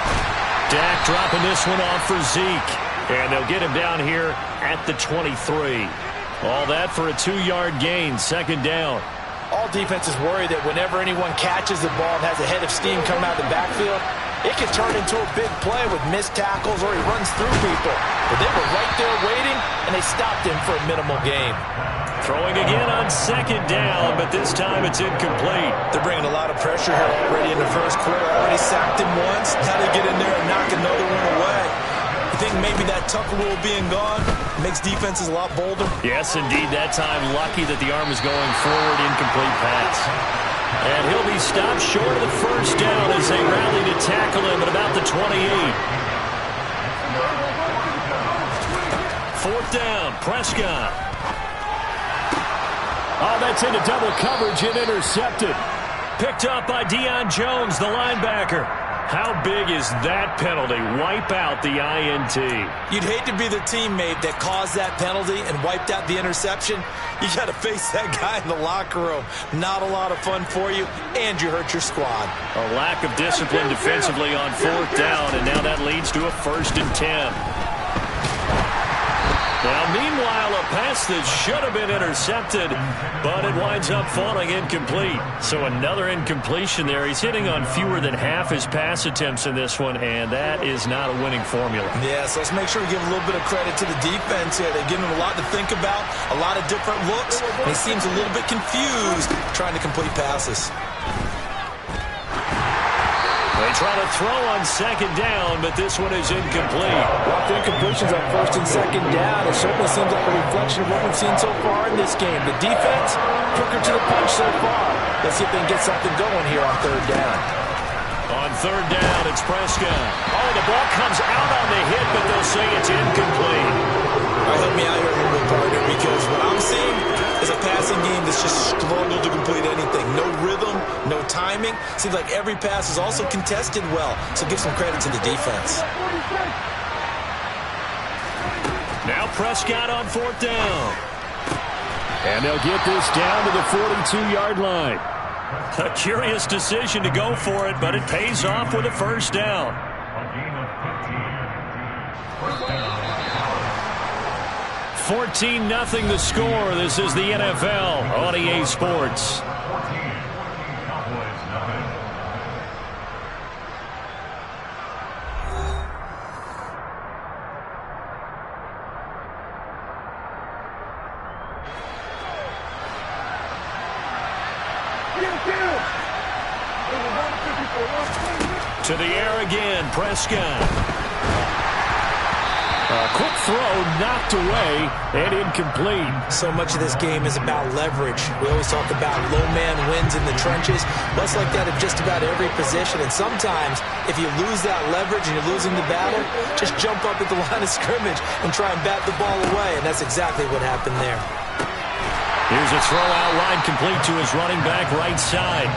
Dak dropping this one off for Zeke. And they'll get him down here at the 23. All that for a 2-yard gain, 2nd down. All defenses worry that whenever anyone catches the ball and has a head of steam come out of the backfield, it can turn into a big play with missed tackles or he runs through people. But they were right there waiting, and they stopped him for a minimal gain. Throwing again on 2nd down, but this time it's incomplete. They're bringing a lot of pressure here already in the first quarter. Already sacked him once. Now they get in there and knock another one away. You think maybe that tuck rule being gone makes defenses a lot bolder? Yes, indeed. That time lucky that the arm is going forward. Incomplete pass. And he'll be stopped short of the 1st down as they rally to tackle him at about the 28. 4th down, Prescott. Oh, that's into double coverage and intercepted. Picked up by Deion Jones, the linebacker. How big is that penalty? Wipe out the INT. You'd hate to be the teammate that caused that penalty and wiped out the interception. You got to face that guy in the locker room. Not a lot of fun for you, and you hurt your squad. A lack of discipline defensively on 4th down, and now that leads to a 1st and 10. Now, meanwhile, a pass that should have been intercepted, but it winds up falling incomplete. So another incompletion there. He's hitting on fewer than half his pass attempts in this one, and that is not a winning formula. Yeah, so let's make sure we give a little bit of credit to the defense here. They're giving him a lot to think about, a lot of different looks, and he seems a little bit confused trying to complete passes. They try to throw on 2nd down, but this one is incomplete. Lots of incompletions on 1st and 2nd down. It certainly seems like a reflection of what we've seen so far in this game. The defense, quicker to the punch so far. Let's see if they can get something going here on 3rd down. On 3rd down, it's Prescott. Oh, the ball comes out on the hit, but they'll say it's incomplete. All right, help me out here a little bit, partner, because what I'm seeing is a passing game that's just struggled to complete anything. No rhythm, no timing. Seems like every pass is also contested well, so give some credit to the defense. Now Prescott on 4th down. And they'll get this down to the 42-yard line. A curious decision to go for it, but it pays off with a 1st down. 14-0 the score. This is the NFL on EA Sports. To the air again, Prescott. A quick throw knocked away and incomplete. So much of this game is about leverage. We always talk about low man wins in the trenches. That's like that in just about every position. And sometimes, if you lose that leverage and you're losing the battle, just jump up at the line of scrimmage and try and bat the ball away. And that's exactly what happened there. Here's a throw out line complete to his running back right side.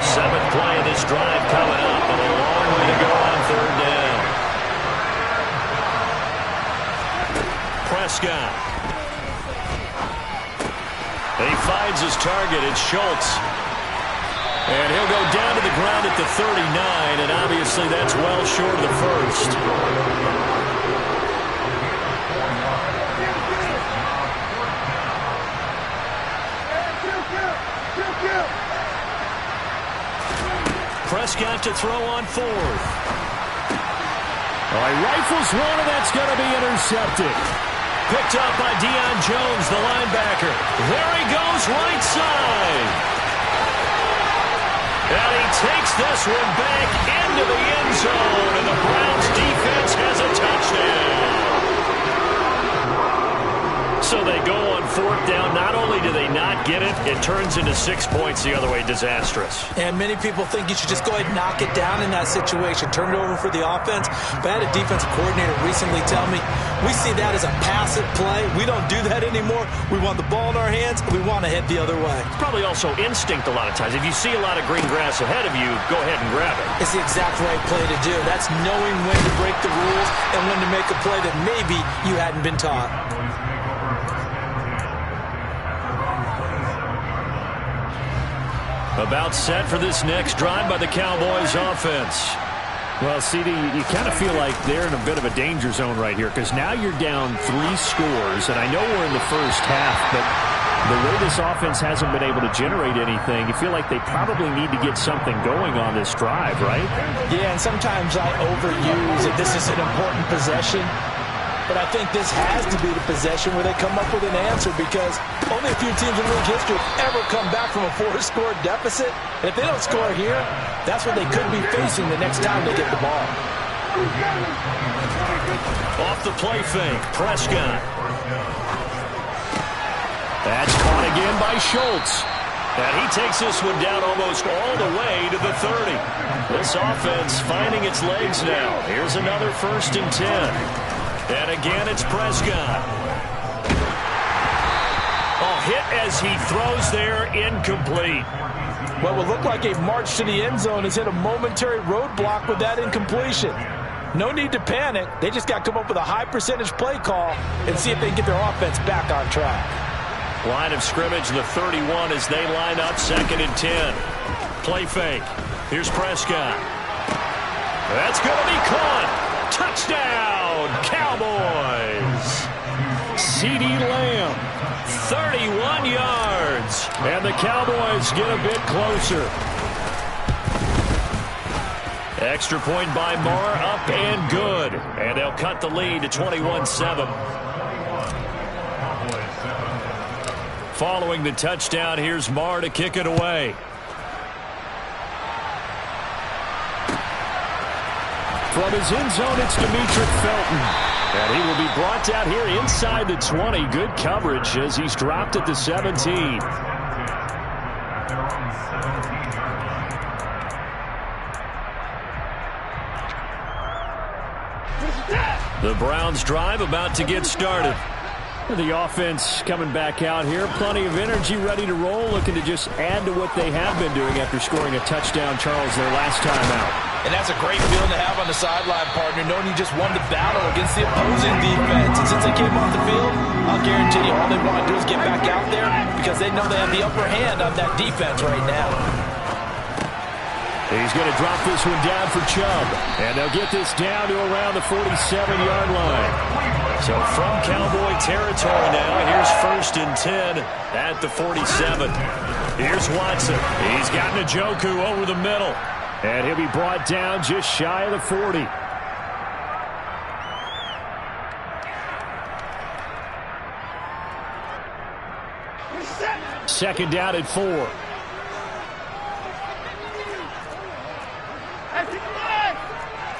7th play of this drive coming up, and a long way to go on 3rd down. Prescott. He finds his target. It's Schultz. And he'll go down to the ground at the 39, and obviously that's well short of the first. Prescott to throw on 4th. He rifles one, and that's going to be intercepted. Picked up by Deion Jones, the linebacker. There he goes, right side. And he takes this one back into the end zone, and the Browns defense has a touchdown. So they go on 4th down. Not only do they not get it, it turns into 6 points the other way. Disastrous. And many people think you should just go ahead and knock it down in that situation. Turn it over for the offense. But I had a defensive coordinator recently tell me, we see that as a passive play. We don't do that anymore. We want the ball in our hands, and we want to head the other way. It's probably also instinct a lot of times. If you see a lot of green grass ahead of you, go ahead and grab it. It's the exact right play to do. That's knowing when to break the rules and when to make a play that maybe you hadn't been taught. About set for this next drive by the Cowboys offense. Well, CD, you kind of feel like they're in a bit of a danger zone right here because now you're down 3 scores, and I know we're in the first half, but the way this offense hasn't been able to generate anything, you feel like they probably need to get something going on this drive, right? Yeah, and sometimes I overuse it. This is an important possession. But I think this has to be the possession where they come up with an answer because only a few teams in league history have ever come back from a 4-score deficit. And if they don't score here, that's what they could be facing the next time they get the ball. Off the play fake, Prescott. That's caught again by Schultz. And he takes this one down almost all the way to the 30. This offense finding its legs now. Here's another 1st and 10. And again, it's Prescott. Hit as he throws there, incomplete. What will look like a march to the end zone has hit a momentary roadblock with that incompletion. No need to panic. They just got to come up with a high percentage play call and see if they can get their offense back on track. Line of scrimmage, the 31 as they line up 2nd and 10. Play fake. Here's Prescott. That's going to be caught. Touchdown, Cowboys. CeeDee Lamb, 31 yards. And the Cowboys get a bit closer. Extra point by Marr, up and good. And they'll cut the lead to 21-7. Following the touchdown, here's Marr to kick it away. From his end zone, it's Demetric Felton. And he will be brought down here inside the 20. Good coverage as he's dropped at the 17. The Browns drive about to get started. The offense coming back out here. Plenty of energy, ready to roll, looking to just add to what they have been doing after scoring a touchdown, Charles, their last time out. And that's a great feeling to have on the sideline, partner, knowing you just won the battle against the opposing defense. And since they came off the field, I'll guarantee you all they want to do is get back out there because they know they have the upper hand on that defense right now. He's going to drop this one down for Chubb. And they'll get this down to around the 47-yard line. So from Cowboy territory now, here's 1st and 10 at the 47. Here's Watson. He's got Njoku over the middle. And he'll be brought down just shy of the 40. Second down at 4.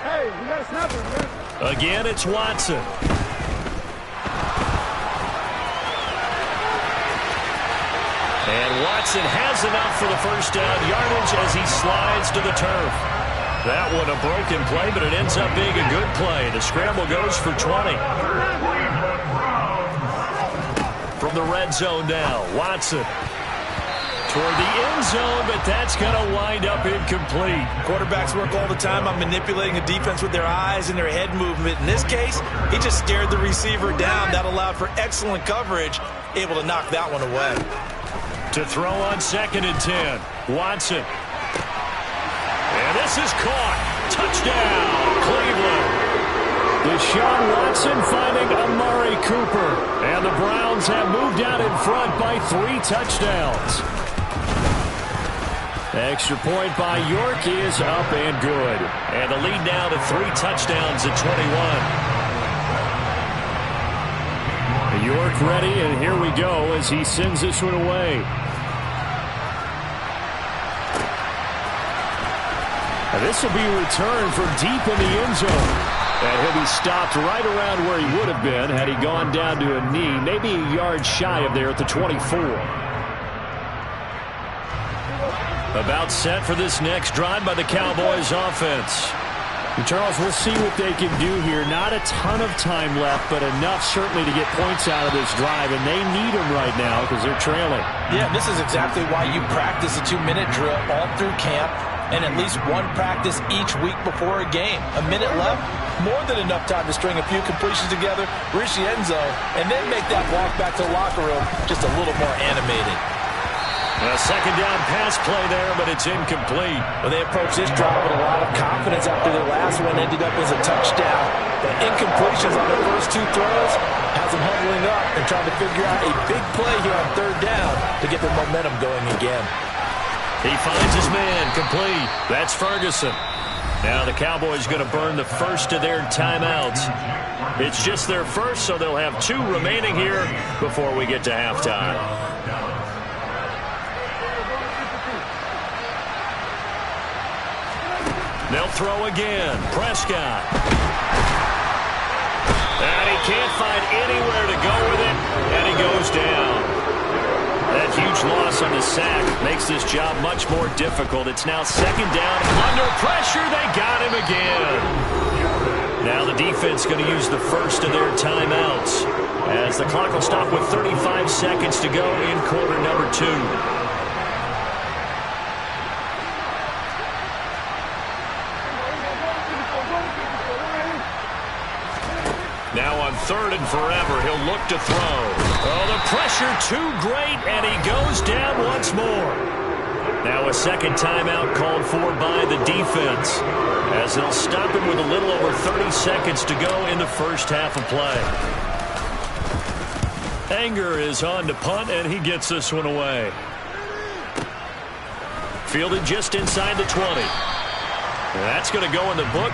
Hey, you got a snapper, man. Again, it's Watson. And Watson has enough for the first down yardage as he slides to the turf. That one a broken play, but it ends up being a good play. The scramble goes for 20. From the red zone now, Watson toward the end zone, but that's going to wind up incomplete. Quarterbacks work all the time on manipulating the defense with their eyes and their head movement. In this case, he just stared the receiver down. That allowed for excellent coverage, able to knock that one away. To throw on 2nd and 10, Watson. And this is caught. Touchdown, Cleveland. Deshaun Watson finding Amari Cooper. And the Browns have moved out in front by 3 touchdowns. Extra point by York is up and good. And the lead now to 3 touchdowns at 21. York ready, and here we go as he sends this one away. And this will be a return from deep in the end zone. And he'll be stopped right around where he would have been had he gone down to a knee, maybe a yard shy of there at the 24. About set for this next drive by the Cowboys offense. And Charles, we'll see what they can do here. Not a ton of time left, but enough certainly to get points out of this drive, and they need them right now because they're trailing. Yeah, this is exactly why you practice a 2-minute drill all through camp and at least one practice each week before a game. A minute left, more than enough time to string a few completions together, reach the end zone, and then make that walk back to the locker room just a little more animated. A second down pass play there, but it's incomplete. Well, they approached this drive with a lot of confidence after their last one ended up as a touchdown. But incompletions on their first 2 throws has them huddling up and trying to figure out a big play here on 3rd down to get their momentum going again. He finds his man, complete. That's Ferguson. Now the Cowboys going to burn the first of their timeouts. It's just their first, so they'll have 2 remaining here before we get to halftime. They'll throw again. Prescott. And he can't find anywhere to go with it, and he goes down. That huge loss on the sack makes this job much more difficult. It's now 2nd down. Under pressure, they got him again. Now the defense going to use the first of their timeouts as the clock will stop with 35 seconds to go in quarter number 2. Now on 3rd and forever, he'll look to throw. Oh, the pressure too great, and he goes down once more. Now a 2nd timeout called for by the defense as they'll stop him with a little over 30 seconds to go in the first half of play. Anger is on to punt, and he gets this one away. Fielded just inside the 20. That's going to go in the book.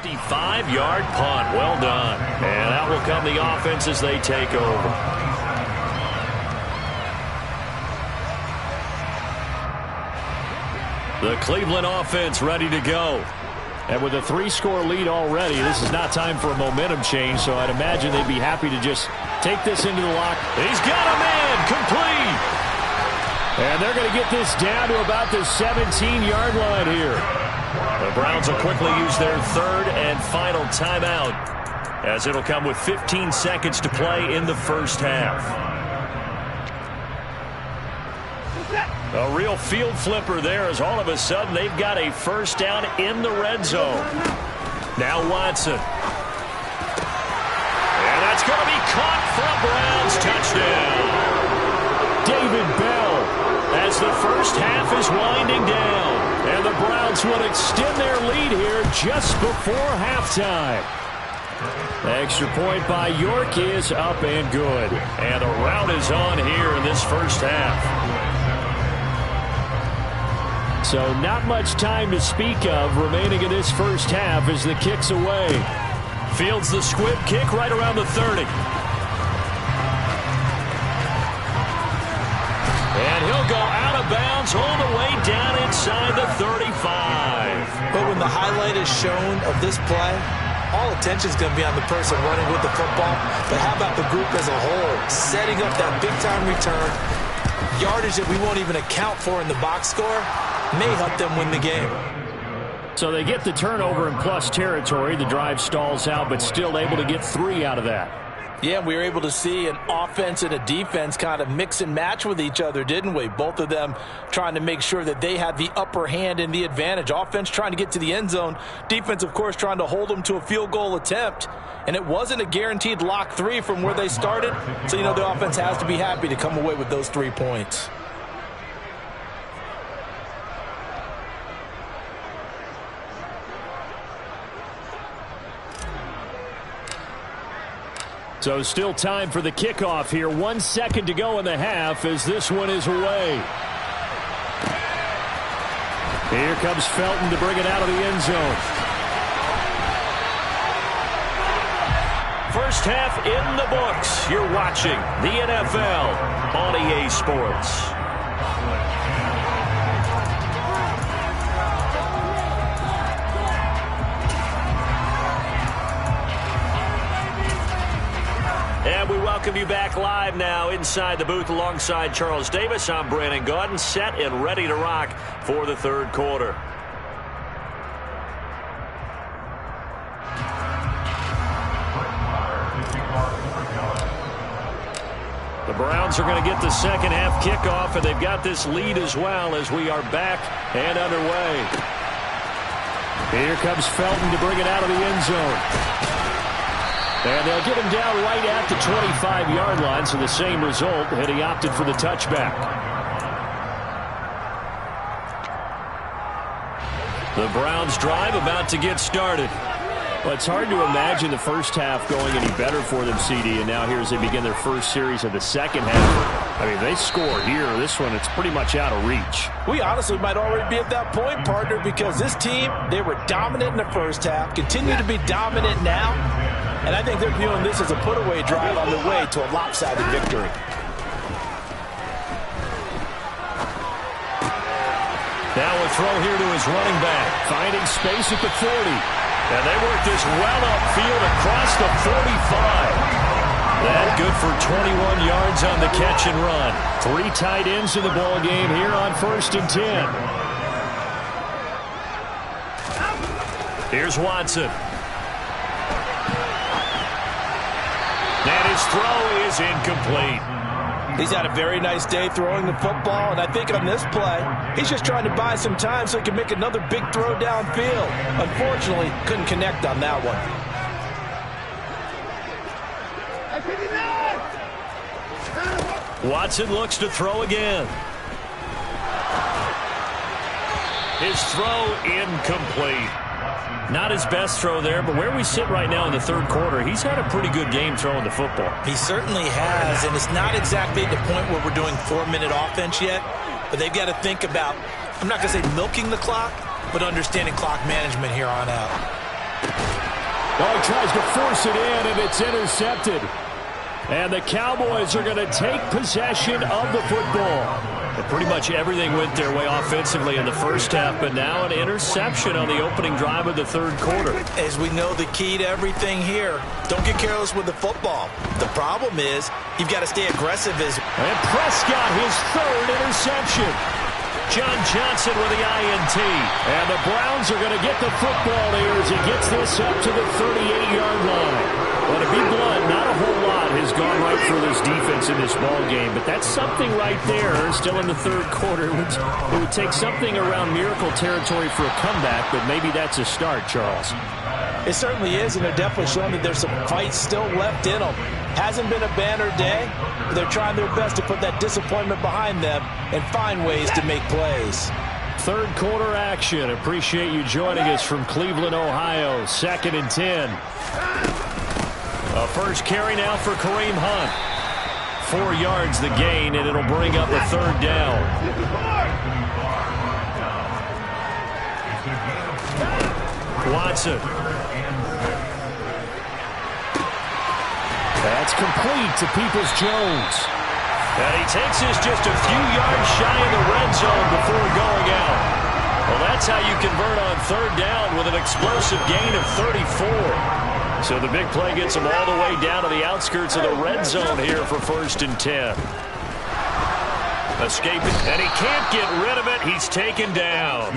55-yard punt. Well done. And out will come the offense as they take over. The Cleveland offense ready to go. And with a 3-score lead already, this is not time for a momentum change, so I'd imagine they'd be happy to just take this into the lock. He's got a man, complete. And they're going to get this down to about the 17-yard line here. The Browns will quickly use their third and final timeout, as it'll come with 15 seconds to play in the first half. A real field flipper there, as all of a sudden they've got a first down in the red zone. Now Watson. And that's going to be caught for a Browns touchdown. David Bell, as the first half is winding down. And the Browns will extend their lead here just before halftime. Extra point by York is up and good. And the route is on here in this first half. So not much time to speak of remaining in this first half as the kick's away. Fields the squib kick right around the 30. And he'll go out of bounds all the way down inside the 35. But when the highlight is shown of this play, all attention is going to be on the person running with the football. But how about the group as a whole? Setting up that big-time return, yardage that we won't even account for in the box score, may help them win the game. So they get the turnover in plus territory. The drive stalls out, but still able to get 3 out of that. Yeah, we were able to see an offense and a defense kind of mix and match with each other, didn't we? Both of them trying to make sure that they had the upper hand and the advantage. Offense trying to get to the end zone. Defense, of course, trying to hold them to a field goal attempt. And it wasn't a guaranteed lock 3 from where they started. So, you know, the offense has to be happy to come away with those 3 points. So still time for the kickoff here. 1 second to go in the half as this one is away. Here comes Felton to bring it out of the end zone. First half in the books. You're watching the NFL on EA Sports. And we welcome you back live now inside the booth alongside Charles Davis. I'm Brandon Gaudin, set and ready to rock for the third quarter. The Browns are going to get the second half kickoff, and they've got this lead as well as we are back and underway. Here comes Felton to bring it out of the end zone. And they'll get him down right at the 25-yard line, so the same result, and he opted for the touchback. The Browns drive about to get started. Well, it's hard to imagine the first half going any better for them, CD, and now here as they begin their first series of the second half. I mean, they score here. This one, it's pretty much out of reach. We honestly might already be at that point, partner, because this team, they were dominant in the first half, continue to be dominant now, and I think they're viewing this as a put-away drive on their way to a lopsided victory. Now a throw here to his running back. Finding space at the 40. And they work this well upfield across the 45. That good for 21 yards on the catch and run. 3 tight ends in the ball game here on 1st and 10. Here's Watson. And his throw is incomplete. He's had a very nice day throwing the football, and I think on this play, he's just trying to buy some time so he can make another big throw downfield. Unfortunately, couldn't connect on that one. Watson looks to throw again. His throw incomplete. Not his best throw there, but where we sit right now in the third quarter, he's had a pretty good game throwing the football. He certainly has, and it's not exactly at the point where we're doing 4-minute offense yet, but they've got to think about, I'm not going to say milking the clock, but understanding clock management here on out. Oh, he tries to force it in, and it's intercepted. And the Cowboys are going to take possession of the football. Well, pretty much everything went their way offensively in the first half, but now an interception on the opening drive of the third quarter. As we know, the key to everything here, don't get careless with the football. The problem is you've got to stay aggressive. And Prescott, his third interception. John Johnson with the INT. And the Browns are going to get the football here as he gets this up to the 38-yard line. Well, to be blunt, not a whole lot has gone right for this defense in this ball game, but that's something right there. Still in the third quarter. It would take something around miracle territory for a comeback, but maybe that's a start, Charles. It certainly is, and they're definitely showing that there's some fight still left in them. Hasn't been a banner day, but they're trying their best to put that disappointment behind them and find ways to make plays. Third quarter action. Appreciate you joining us from Cleveland, Ohio. 2nd and 10. A first carry now for Kareem Hunt. 4 yards the gain, and it'll bring up a third down. Watson. That's complete to Peoples-Jones. And he takes us just a few yards shy of the red zone before going out. Well, that's how you convert on third down with an explosive gain of 34. So the big play gets him all the way down to the outskirts of the red zone here for 1st and 10. Escaping, and he can't get rid of it. He's taken down.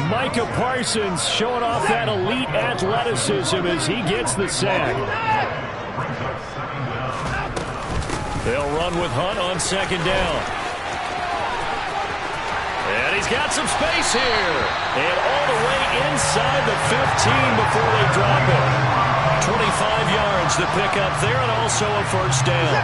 Micah Parsons showing off that elite athleticism as he gets the sack. They'll run with Hunt on 2nd down. And he's got some space here. And all the way inside the 15 before they drop it. 25 yards to pick up there, and also a first down.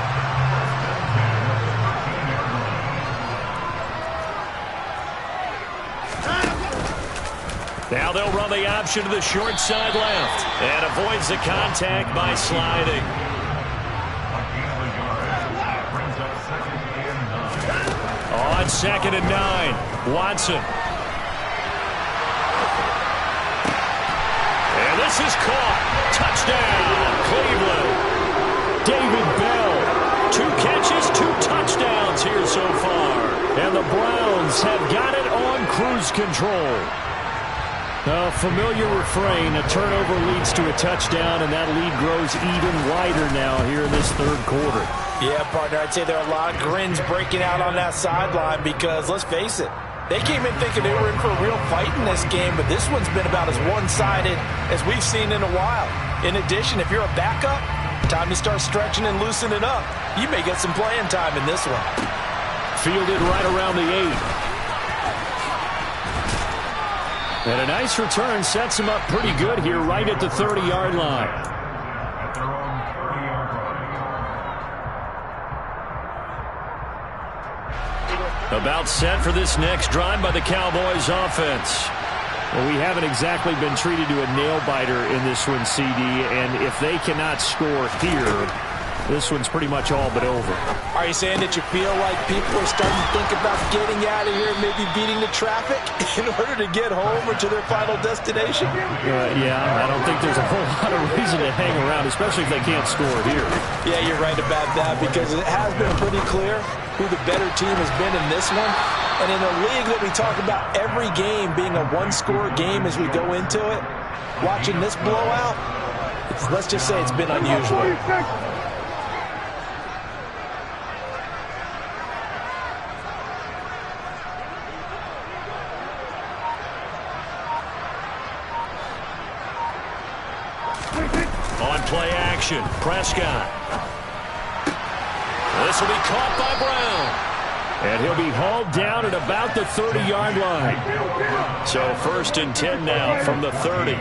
Now they'll run the option to the short side left. And avoids the contact by sliding. On 2nd and 9, Watson. And this is caught. Touchdown, Cleveland. David Bell. 2 catches, 2 touchdowns here so far. And the Browns have got it on cruise control. A familiar refrain, a turnover leads to a touchdown, and that lead grows even wider now here in this third quarter. Yeah, partner, I'd say there are a lot of grins breaking out on that sideline because, let's face it, they came in thinking they were in for a real fight in this game, but this one's been about as one-sided as we've seen in a while. In addition, if you're a backup, time to start stretching and loosening up. You may get some playing time in this one. Fielded right around the 8. And a nice return sets him up pretty good here right at the 30-yard line. About set for this next drive by the Cowboys offense. Well, we haven't exactly been treated to a nail-biter in this one, CD, and if they cannot score here, this one's pretty much all but over. Are you saying that you feel like people are starting to think about getting out of here and maybe beating the traffic in order to get home or to their final destination? Yeah, I don't think there's a whole lot of reason to hang around, especially if they can't score here. Yeah, you're right about that because it has been pretty clear who the better team has been in this one. And in a league that we talk about every game being a one-score game as we go into it, watching this blowout, let's just say it's been unusual. On play action, Prescott. This will be caught by Brown. And he'll be hauled down at about the 30-yard line. So 1st and 10 now from the 30.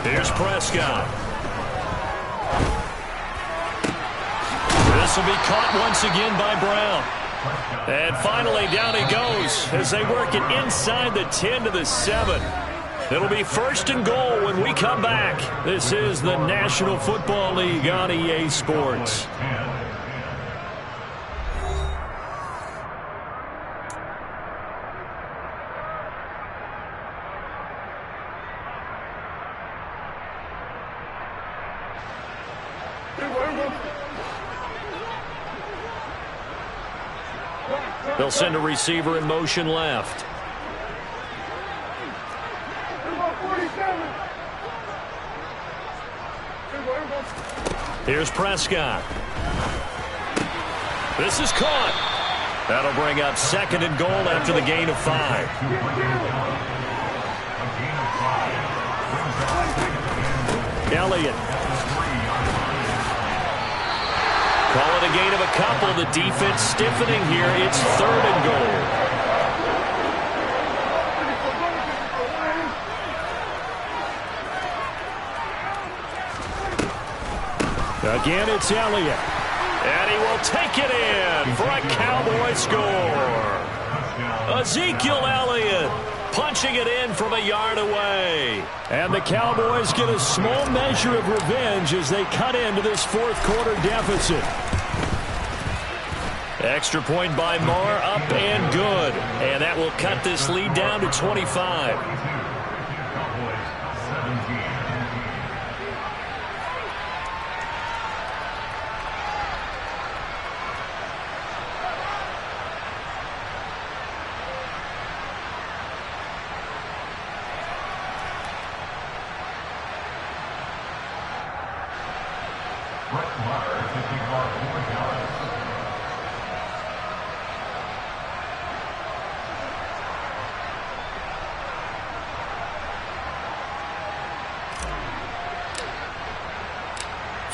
Here's Prescott. This will be caught once again by Brown. And finally down he goes as they work it inside the 10 to the 7. It'll be 1st and goal when we come back. This is the National Football League on EA Sports. They'll send a receiver in motion left. Here's Prescott. This is caught. That'll bring up 2nd and goal after the gain of 5. Elliott. Call it a gain of a couple. The defense stiffening here. It's 3rd and goal. Again, it's Elliott. And he will take it in for a Cowboy score. Ezekiel Elliott punching it in from a yard away. And the Cowboys get a small measure of revenge as they cut into this 4th quarter deficit. Extra point by Marr, up and good. And that will cut this lead down to 25.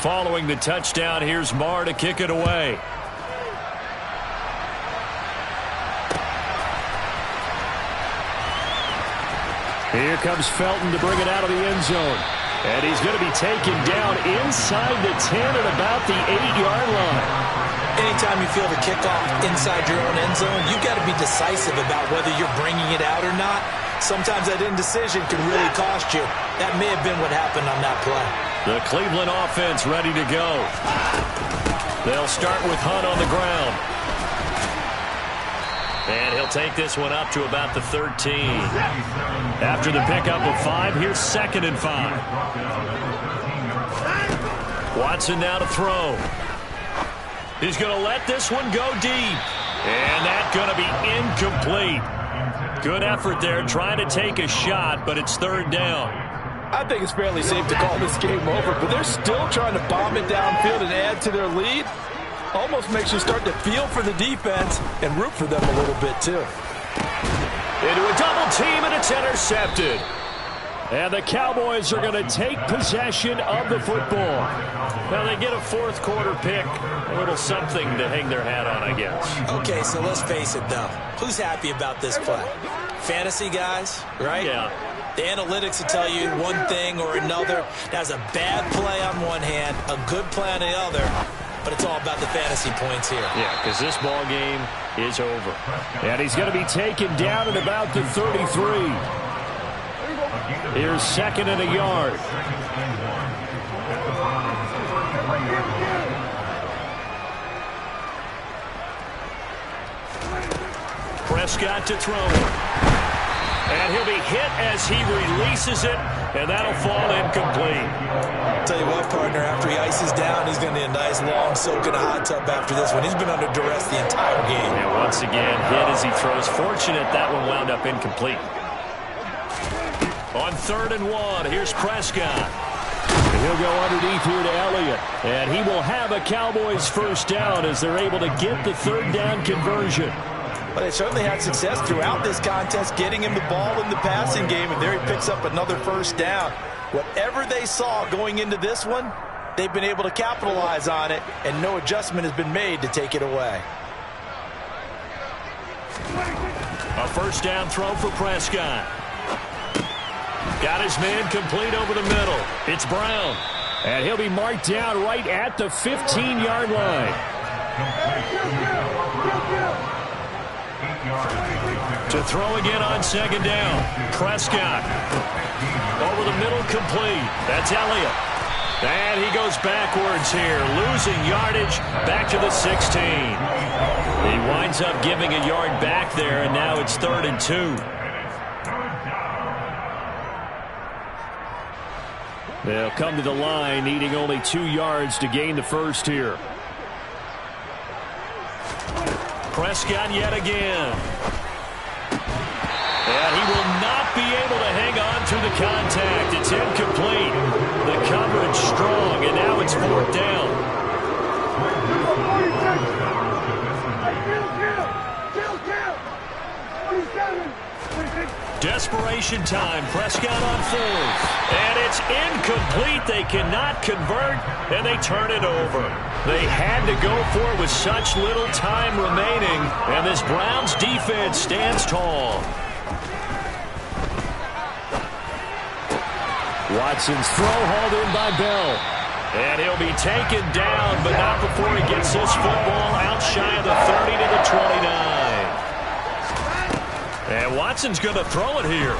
Following the touchdown, here's Marr to kick it away. Here comes Felton to bring it out of the end zone. And he's going to be taken down inside the 10 at about the 8-yard line. Anytime you feel the kickoff inside your own end zone, you've got to be decisive about whether you're bringing it out or not. Sometimes that indecision can really cost you. That may have been what happened on that play. The Cleveland offense ready to go. They'll start with Hunt on the ground. And he'll take this one up to about the 13. After the pickup of 5, here's 2nd and 5. Watson now to throw. He's going to let this one go deep. And that's going to be incomplete. Good effort there trying to take a shot, but it's 3rd down. I think it's fairly safe to call this game over, but they're still trying to bomb it downfield and add to their lead. Almost makes you start to feel for the defense and root for them a little bit, too. Into a double team, and it's intercepted. And the Cowboys are going to take possession of the football. Now they get a 4th quarter pick. A little something to hang their hat on, I guess. Okay, so let's face it, though. Who's happy about this play? Fantasy guys, right? Yeah. The analytics will tell you one thing or another. That's a bad play on one hand, a good play on the other. But it's all about the fantasy points here. Yeah, because this ball game is over. And he's going to be taken down at about the 33. Here's 2nd and a yard. Prescott to throw. And he'll be hit as he releases it, and that'll fall incomplete. Tell you what, partner, after he ices down, he's going to need a nice long soak in a hot tub after this one. He's been under duress the entire game. And once again, hit as he throws. Fortunate that one wound up incomplete. On 3rd and 1, here's Prescott. He'll go underneath here to Elliott. And he will have a Cowboys 1st down as they're able to get the 3rd down conversion. But they certainly had success throughout this contest, getting him the ball in the passing game, and there he picks up another 1st down. Whatever they saw going into this one, they've been able to capitalize on it, and no adjustment has been made to take it away. A 1st down throw for Prescott. Got his man complete over the middle. It's Brown. And he'll be marked down right at the 15-yard line. To throw again on 2nd down. Prescott. Over the middle, complete. That's Elliott. And he goes backwards here, losing yardage back to the 16. He winds up giving a yard back there, and now it's 3rd and 2. They'll come to the line, needing only 2 yards to gain the first here. Prescott yet again. And he will not be able to hang on through the contact. It's incomplete. The coverage strong, and now it's 4th down. Desperation time. Prescott on 4th. And it's incomplete. They cannot convert, and they turn it over. They had to go for it with such little time remaining, and this Browns defense stands tall. Watson's throw hauled in by Bell. And he'll be taken down, but not before he gets this football out shy of the 30 to the 29. And Watson's going to throw it here.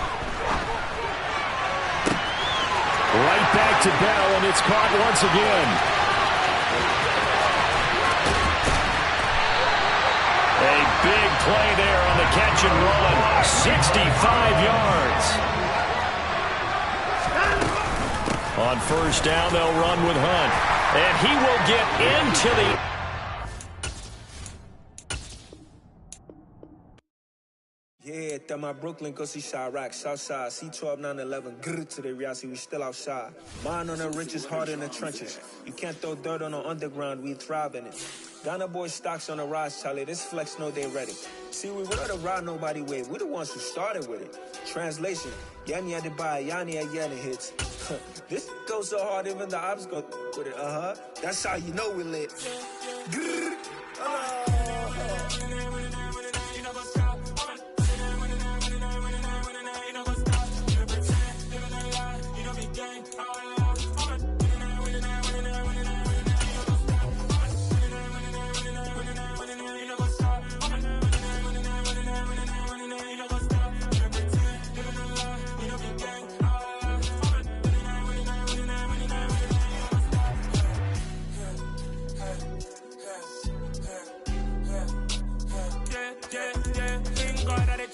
Right back to Bell, and it's caught once again. A big play there on the catch and run. 65 yards. On 1st down, they'll run with Hunt. And he will get into the... Yeah, that my Brooklyn, go see Chirac, Southside, C12, 911, grrr to the reality, we still outside. Mine on the riches, hard in the trenches. You can't throw dirt on the underground, we thrive in it. Ghana boys stocks on the rise, Charlie, this flex know they ready. See, we were the ride nobody with, we the ones who started with it. Translation, Yanni had to buy, Yanni had Yanni hits. This goes so hard, even the ops go with it, That's how you know we lit. Grrr,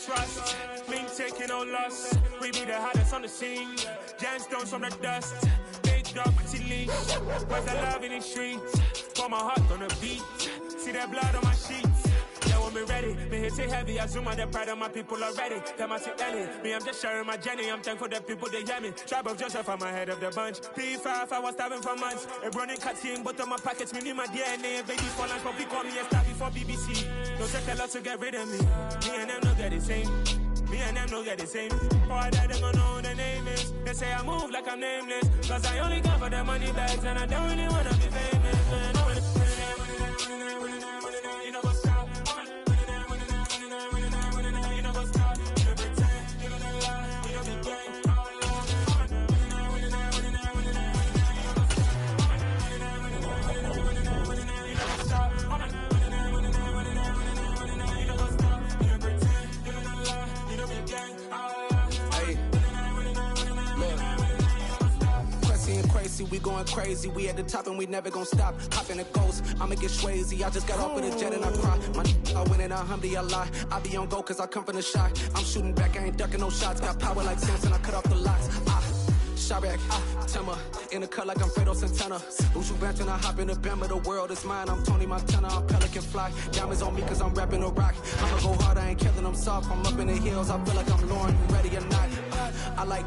trust, been taking no loss. We be the hottest on the scene. Gemstones from the dust. Big dog, pretty leash. Where's the love in the streets? Pour my heart on the beat. See that blood on my sheets. Yeah, when me ready, me hit it heavy. I zoom on the pride of my people already. Them I see Ellie. Me, I'm just sharing my journey. I'm thankful the people they hear me. Tribe of Joseph, I'm ahead of the bunch. P5, I was starving for months. A running cut team, but on my pockets, me need my DNA. Babies for lunch, but we call me a star before BBC. Don't take a lot to get rid of me. Me and them don't get the same. Me and them don't get the same. Boy, that they gonna know who the name is. They say I move like I'm nameless. Cause I only come for the money bags and I don't really wanna be famous. Man. You know what's up? You know what's up? You pretend, you don't lie, you don't be gang. We going crazy, we at the top and we never gonna stop. Hop in a ghost, I'ma get swayzy. I just got off with a jet and I cry. I win in a Humvee, I lie. I be on go cause I come from the shot. I'm shooting back, I ain't ducking no shots. Got power like Samson, I cut off the locks. Chirac, Timmer, in the cut like I'm Fredo Santana. Ushu Banton, I hop in the Bama, the world is mine. I'm Tony Montana, I'm Pelican Fly. Diamonds on me cause I'm rapping a rock. I'ma go hard, I ain't killing them soft. I'm up in the hills, I feel like I'm Lauren, ready or not. I like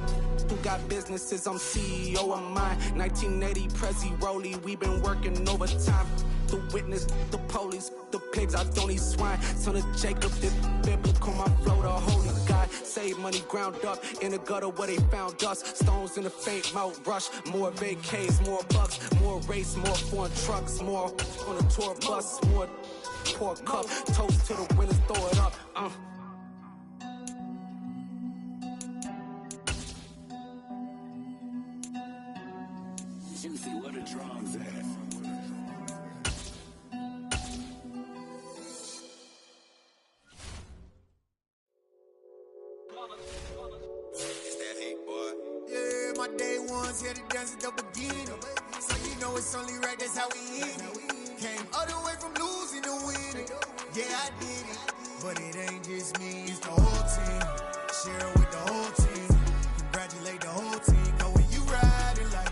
who got businesses, I'm CEO of mine. 1980 Prezi Rolly, we been working overtime. The witness, the police, the pigs, I don't eat swine. Son of Jacob, this biblical, my flow, the holy God. Save money ground up in the gutter where they found us. Stones in the faint mouth rush. More vacays, more bucks, more race, more foreign trucks, more on a tour bus, more pour cup. Toast to the winners, throw it up. Juicy, where the drums at? It's that hate, boy. Yeah, my day ones here to dance at the beginning. So you know it's only right, that's how we end it. Came all the way from losing to winning. Yeah, I did it. But it ain't just me, it's the whole team. Share it with the whole team. Congratulate the whole team. Cause when you riding like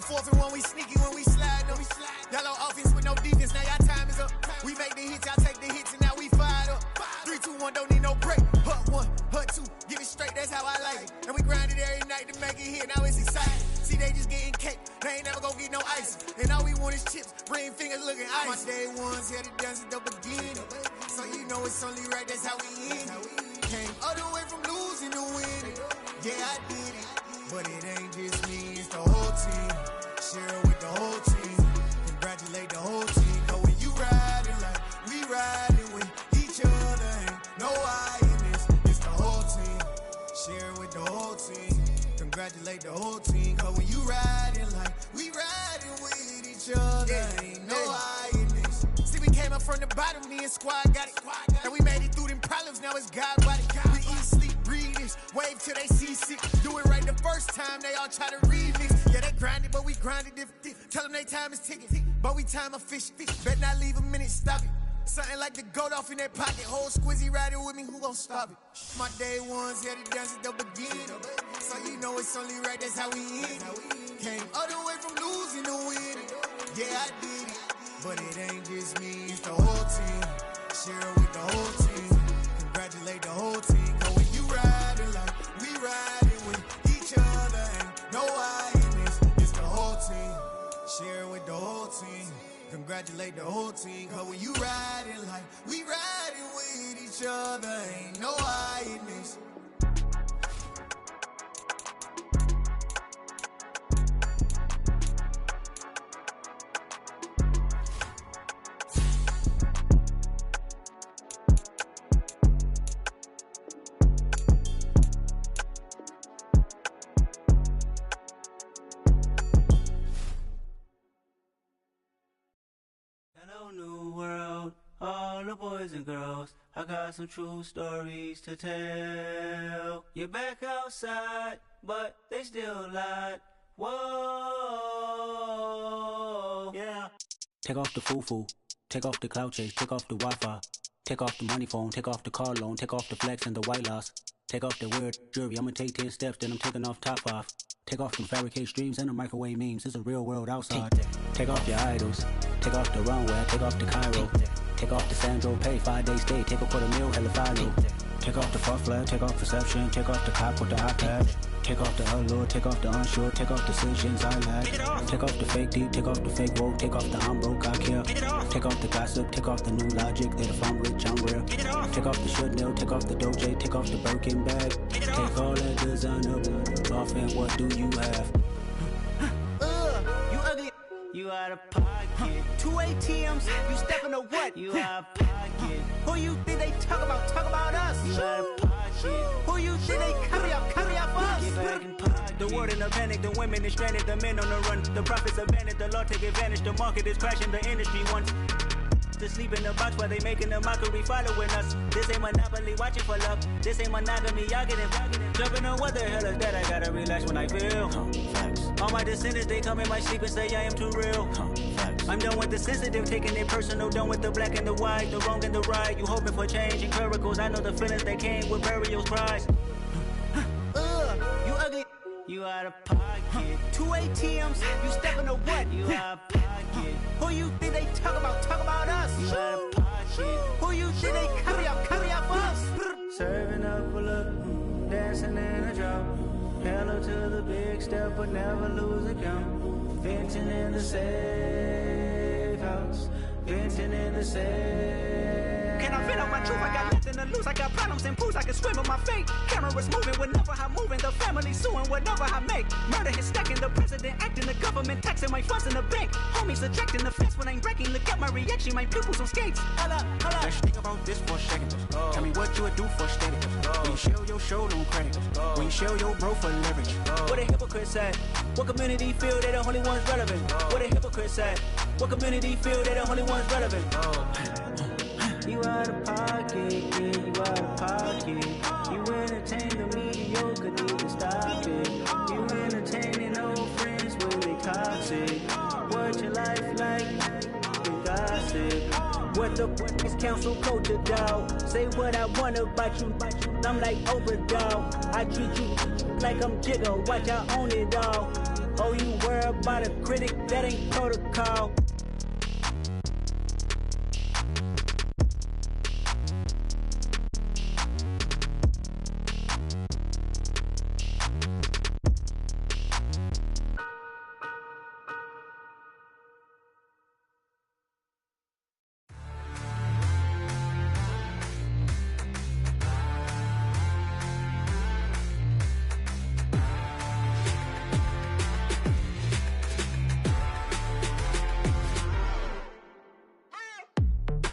4th and 1, we sneaky when we slide. Y'all on offense with no defense, now y'all time is up. We make the hits, y'all take the hits, and now we fired up. 3, 2, 1, don't need no break. Hut 1, hut 2, give it straight, that's how I like it. And we grind it every night to make it hit, now it's exciting. See, they just getting cake, they ain't never gonna get no ice. And all we want is chips, ring fingers looking ice. My day ones had it done since the beginning. So you know it's only right, that's how we end it. Came all the way from losing to winning. Yeah, I did it, but it ain't just me, it's the whole team. Share it with the whole team. Congratulate the whole team. Cause when you riding like we riding with each other, ain't no I in this, it's the whole team. Share it with the whole team. Congratulate the whole team. Cause when you riding like we riding with each other, ain't no I in this. See, we came up from the bottom, me and squad got it. And we made it through them problems, now it's God body. We eat, sleep, breathe this, wave till they see sick. Do it right the first time, they all try to remix. Yeah, they grinded, but we grinded different. Tell them they time is ticking, but we time a fish. Bet not leave a minute, stop it. Something like the goat off in that pocket. Whole squizzy riding with me, who gon' stop it? My day ones had it done since the beginning. So you know it's only right, that's how we end it. Came all the way from losing to winning. Yeah, I did it, but it ain't just me, it's the whole team. Share it with the whole team. Congratulate the whole team. Cause when you riding like we riding with each other, ain't no I in this, it's the whole team. Share it with the whole team. Congratulate the whole team. Cause when you riding like we riding with each other, ain't no I in this. Hello, new world, all the boys and girls. I got some true stories to tell. You're back outside, but they still lied. Whoa, yeah. Take off the foo-foo, take off the cloud chase, take off the Wi-Fi, take off the money phone, take off the car loan, take off the flex and the white loss. Take off the weird jewelry, I'ma take 10 steps, then I'm taking off top 5. Take off them fabricated streams and the microwave memes, it's a real world outside. Take off your idols, take off the runway, take off the Cairo. Take off the Sandro pay, 5-day stay, take a $250,000, hella follow. Take off the far flag, take off perception, take off the cop with the iPad. Take off the allure, take off the unsure, take off decisions I lack. Take off the fake deep, take off the fake woke, take off the I'm broke, I care. Take off the gossip, take off the new logic, that if I'm rich, I'm real. Take off the Chanel, take off the Doja, take off the Birkin bag. Take all that designer off and what do you have? You ugly. You out of pocket. 2 ATMs, you stepping to what? You out of pocket. Who you think they talk about us? You out of pocket. Who you think they copy up for us? Get back in pocket. The world in a panic, the women is stranded, the men on the run. The profits abandoned, the law take advantage, the market is crashing, the industry wants to sleep in the box while they making a mockery following us. This ain't Monopoly, watching for love. This ain't monogamy, y'all getting jumping on what the hell is that? I gotta relax when I feel. All my descendants, they come in my sleep and say I am too real. I'm done with the sensitive, taking it personal. Done with the black and the white, the wrong and the right. You hoping for change and miracles. I know the feelings that came with burials, cries. You ugly. You out of pocket. 2 ATMs, you stepping to what? You out of pocket. Who you think they talk about us? You out of pocket. Who you think they copy up for us? Serving up a look, dancing in a drop. Hello to the big step, but never lose a count. Venting in the safe house. Venting in the safe. Can I vent out my truth? I got nothing to lose. I got problems and fools. I can swim with my fate. Cameras moving whenever I'm moving. The family suing whatever I make. Murder is stacking. The president acting. The government taxing my funds in the bank. Homies ejecting the fence when I'm breaking. Look at my reaction. My pupils on skates. Hold up. Let's think about this for a second. Tell me what you would do for steady. When you show your show, no credit. When you show your bro for leverage. What a hypocrite said. What community feel they the only ones relevant? What a hypocrite said. What community feel they the only ones relevant? You out of pocket, yeah, you out of pocket. You entertain the mediocre, need to stop it. You entertaining old friends when they toxic. What your life like? You gossip. What the is council culture, dog? Say what I want about you. I'm like overdog. I treat you like I'm Jigga. Watch I own it all. Oh, you worry about a critic, that ain't protocol.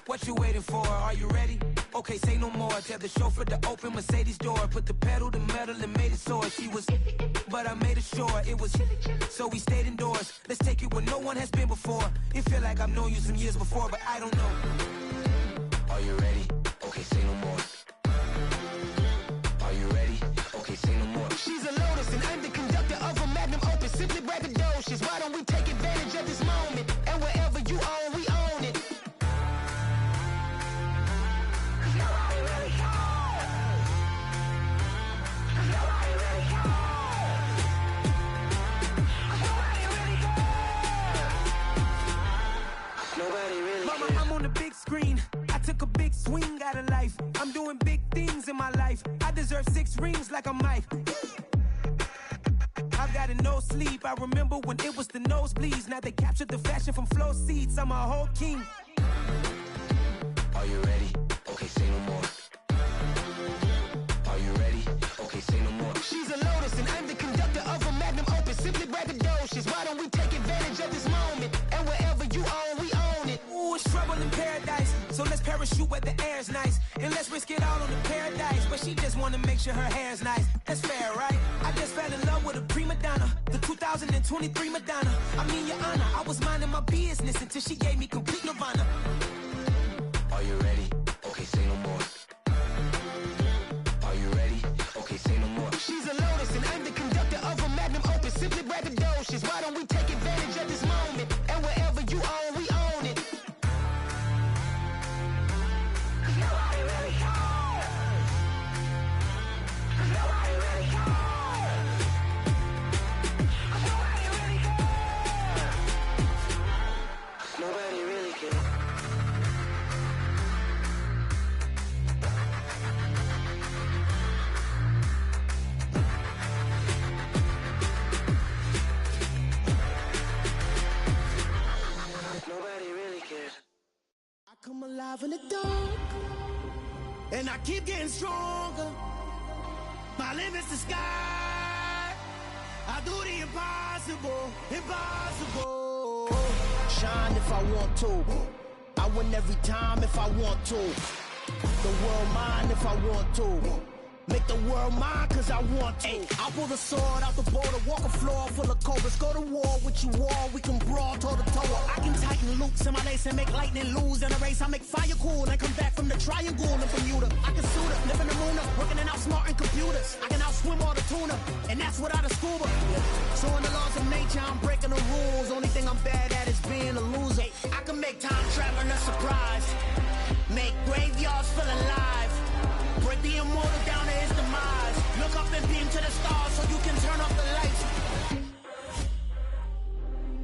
What you waiting for? Are you ready? Okay, say no more. Tell the chauffeur to open Mercedes door. Put the pedal to metal and made it soar. She was, but I made it sure it was. So we stayed indoors. Let's take it where no one has been before. It feel like I've known you some years before, but I don't know. Are you ready? Okay, say no more. Are you ready? Okay, say no more. She's a Lotus and I'm the conductor of a Magnum Opus. Simply braggadocious. Why don't we take advantage of this moment? And wherever you own, we own it. Mama, I'm on the big screen. I took a big swing out of life. I'm doing big things in my life. I deserve 6 rings like a Mike. I've got no sleep. I remember when it was the nosebleeds. Now they captured the fashion from flow seats. I'm a whole king. Are you ready? Okay, say no more. Are you ready? Okay, say no more. She's a Lotus and I'm the conductor of a Magnum Opus. Simply braggadocious. Why don't we take advantage of this moment? And wherever you own, we own it. Ooh, it's trouble in paradise. So let's parachute where the air's nice. And let's risk it all on the paradise. But she just wanna make sure her hair's nice. That's fair, right? I just fell in love with a prima donna. The 2023 Madonna. I mean, your honor, I was minding my business until she gave me complete nirvana. Are you ready? Okay, say no more. Are you ready? Okay, say no more. She's a Lotus and I'm the conductor of a Magnum Opus. Simply braggadocious. Why don't we take advantage of this moment? And wherever you own, we own it. Nobody really cares. Nobody really cares. I come alive in the dark, and I keep getting stronger. My limit's the sky. I do the impossible, impossible. Shine if I want to. I win every time if I want to. The world mine if I want to. Make the world mine cause I want to. Ay, I'll pull the sword out the border, walk a floor full of cobras. Go to war with you all, we can brawl toe to toe. I can tighten loops in my lace and make lightning lose in a race. I make fire cool and come back from the triangle in Bermuda. I can suit up, live in the moon up, working and outsmarting computers. I can outswim all the tuna, and that's without a scuba. So in the laws of nature, I'm breaking the rules. Only thing I'm bad at is being a loser. I can make time traveling a surprise, make graveyards feel alive. Break the immortal down to his demise. Look up and beam to the stars so you can turn off the lights.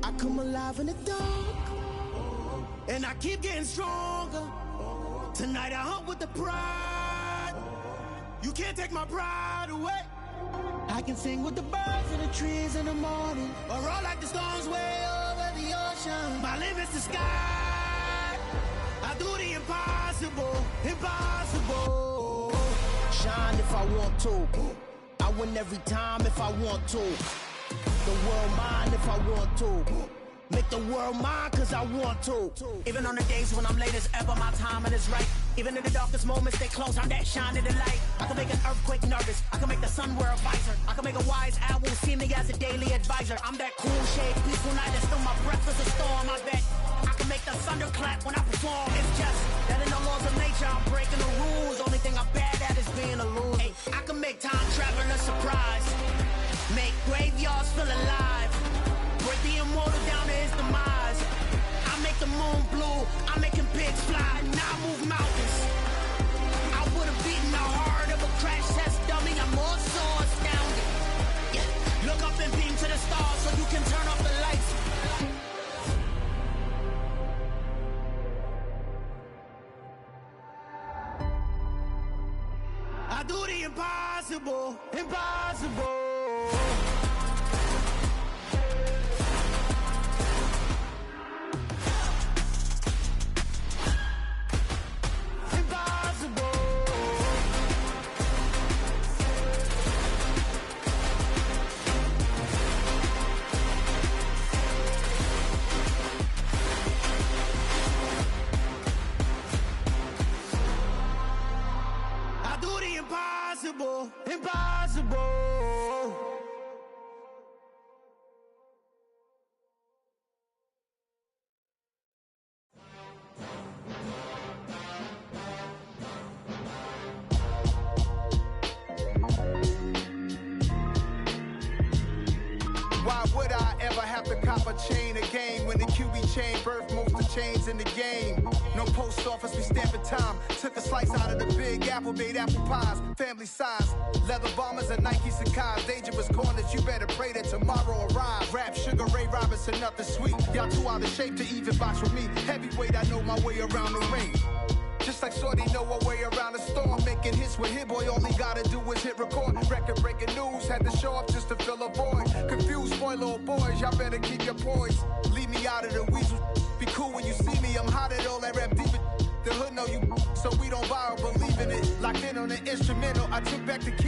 I come alive in the dark, and I keep getting stronger. Tonight I hunt with the pride. You can't take my pride away. I can sing with the birds and the trees in the morning, or roll like the storms way over the ocean. My limit's the sky. I do the impossible, impossible. Shine if I want to. I win every time if I want to. The world mine if I want to. Make the world mine cause I want to. Even on the days when I'm late as ever, my timing is right. Even in the darkest moments, stay close, I'm that shining the light. I can make an earthquake nervous, I can make the sun wear a visor. I can make a wise owl see me as a daily advisor. I'm that cool shade, peaceful night, and still my breath is a storm. I bet I can make the thunder clap when I perform. It's just that in the laws of nature, I'm breaking the rules. Only thing I'm bad at is being a loser. Hey, I can make time traveling a surprise, make graveyards feel alive. Break the immortal down to his demise. I make the moon blue, I'm making pigs fly, and I move mountains. I would've beaten the heart of a crash test dummy. I'm more so astounded. Yeah. Look up and beam to the stars so you can turn off the lights. I do the impossible, impossible. Impossible, impossible. Why would I ever have to cop a chain again when the QB chain birthed most of the chains in the game? No post office, we stamping time. Took a slice out of the big apple, made apple pies, family size. Leather bombers and Nike Sacai's. Dangerous corners, you better pray that tomorrow arrives. Rap, Sugar Ray Robinson, nothing sweet. Y'all too out of shape to even box with me. Heavyweight, I know my way around the ring. Just like Shorty know her way around the storm. Making hits with Hit Boy, all he gotta do is hit record. Record breaking news, had to show up just to fill a void. Confused boy, little boys, y'all better keep your poise. Leave me out of the weasel. Be cool when you see me, I'm hot at all that rap deep. The hood know you, so we don't borrow, believe in it. Locked in on the instrumental, I took back the key.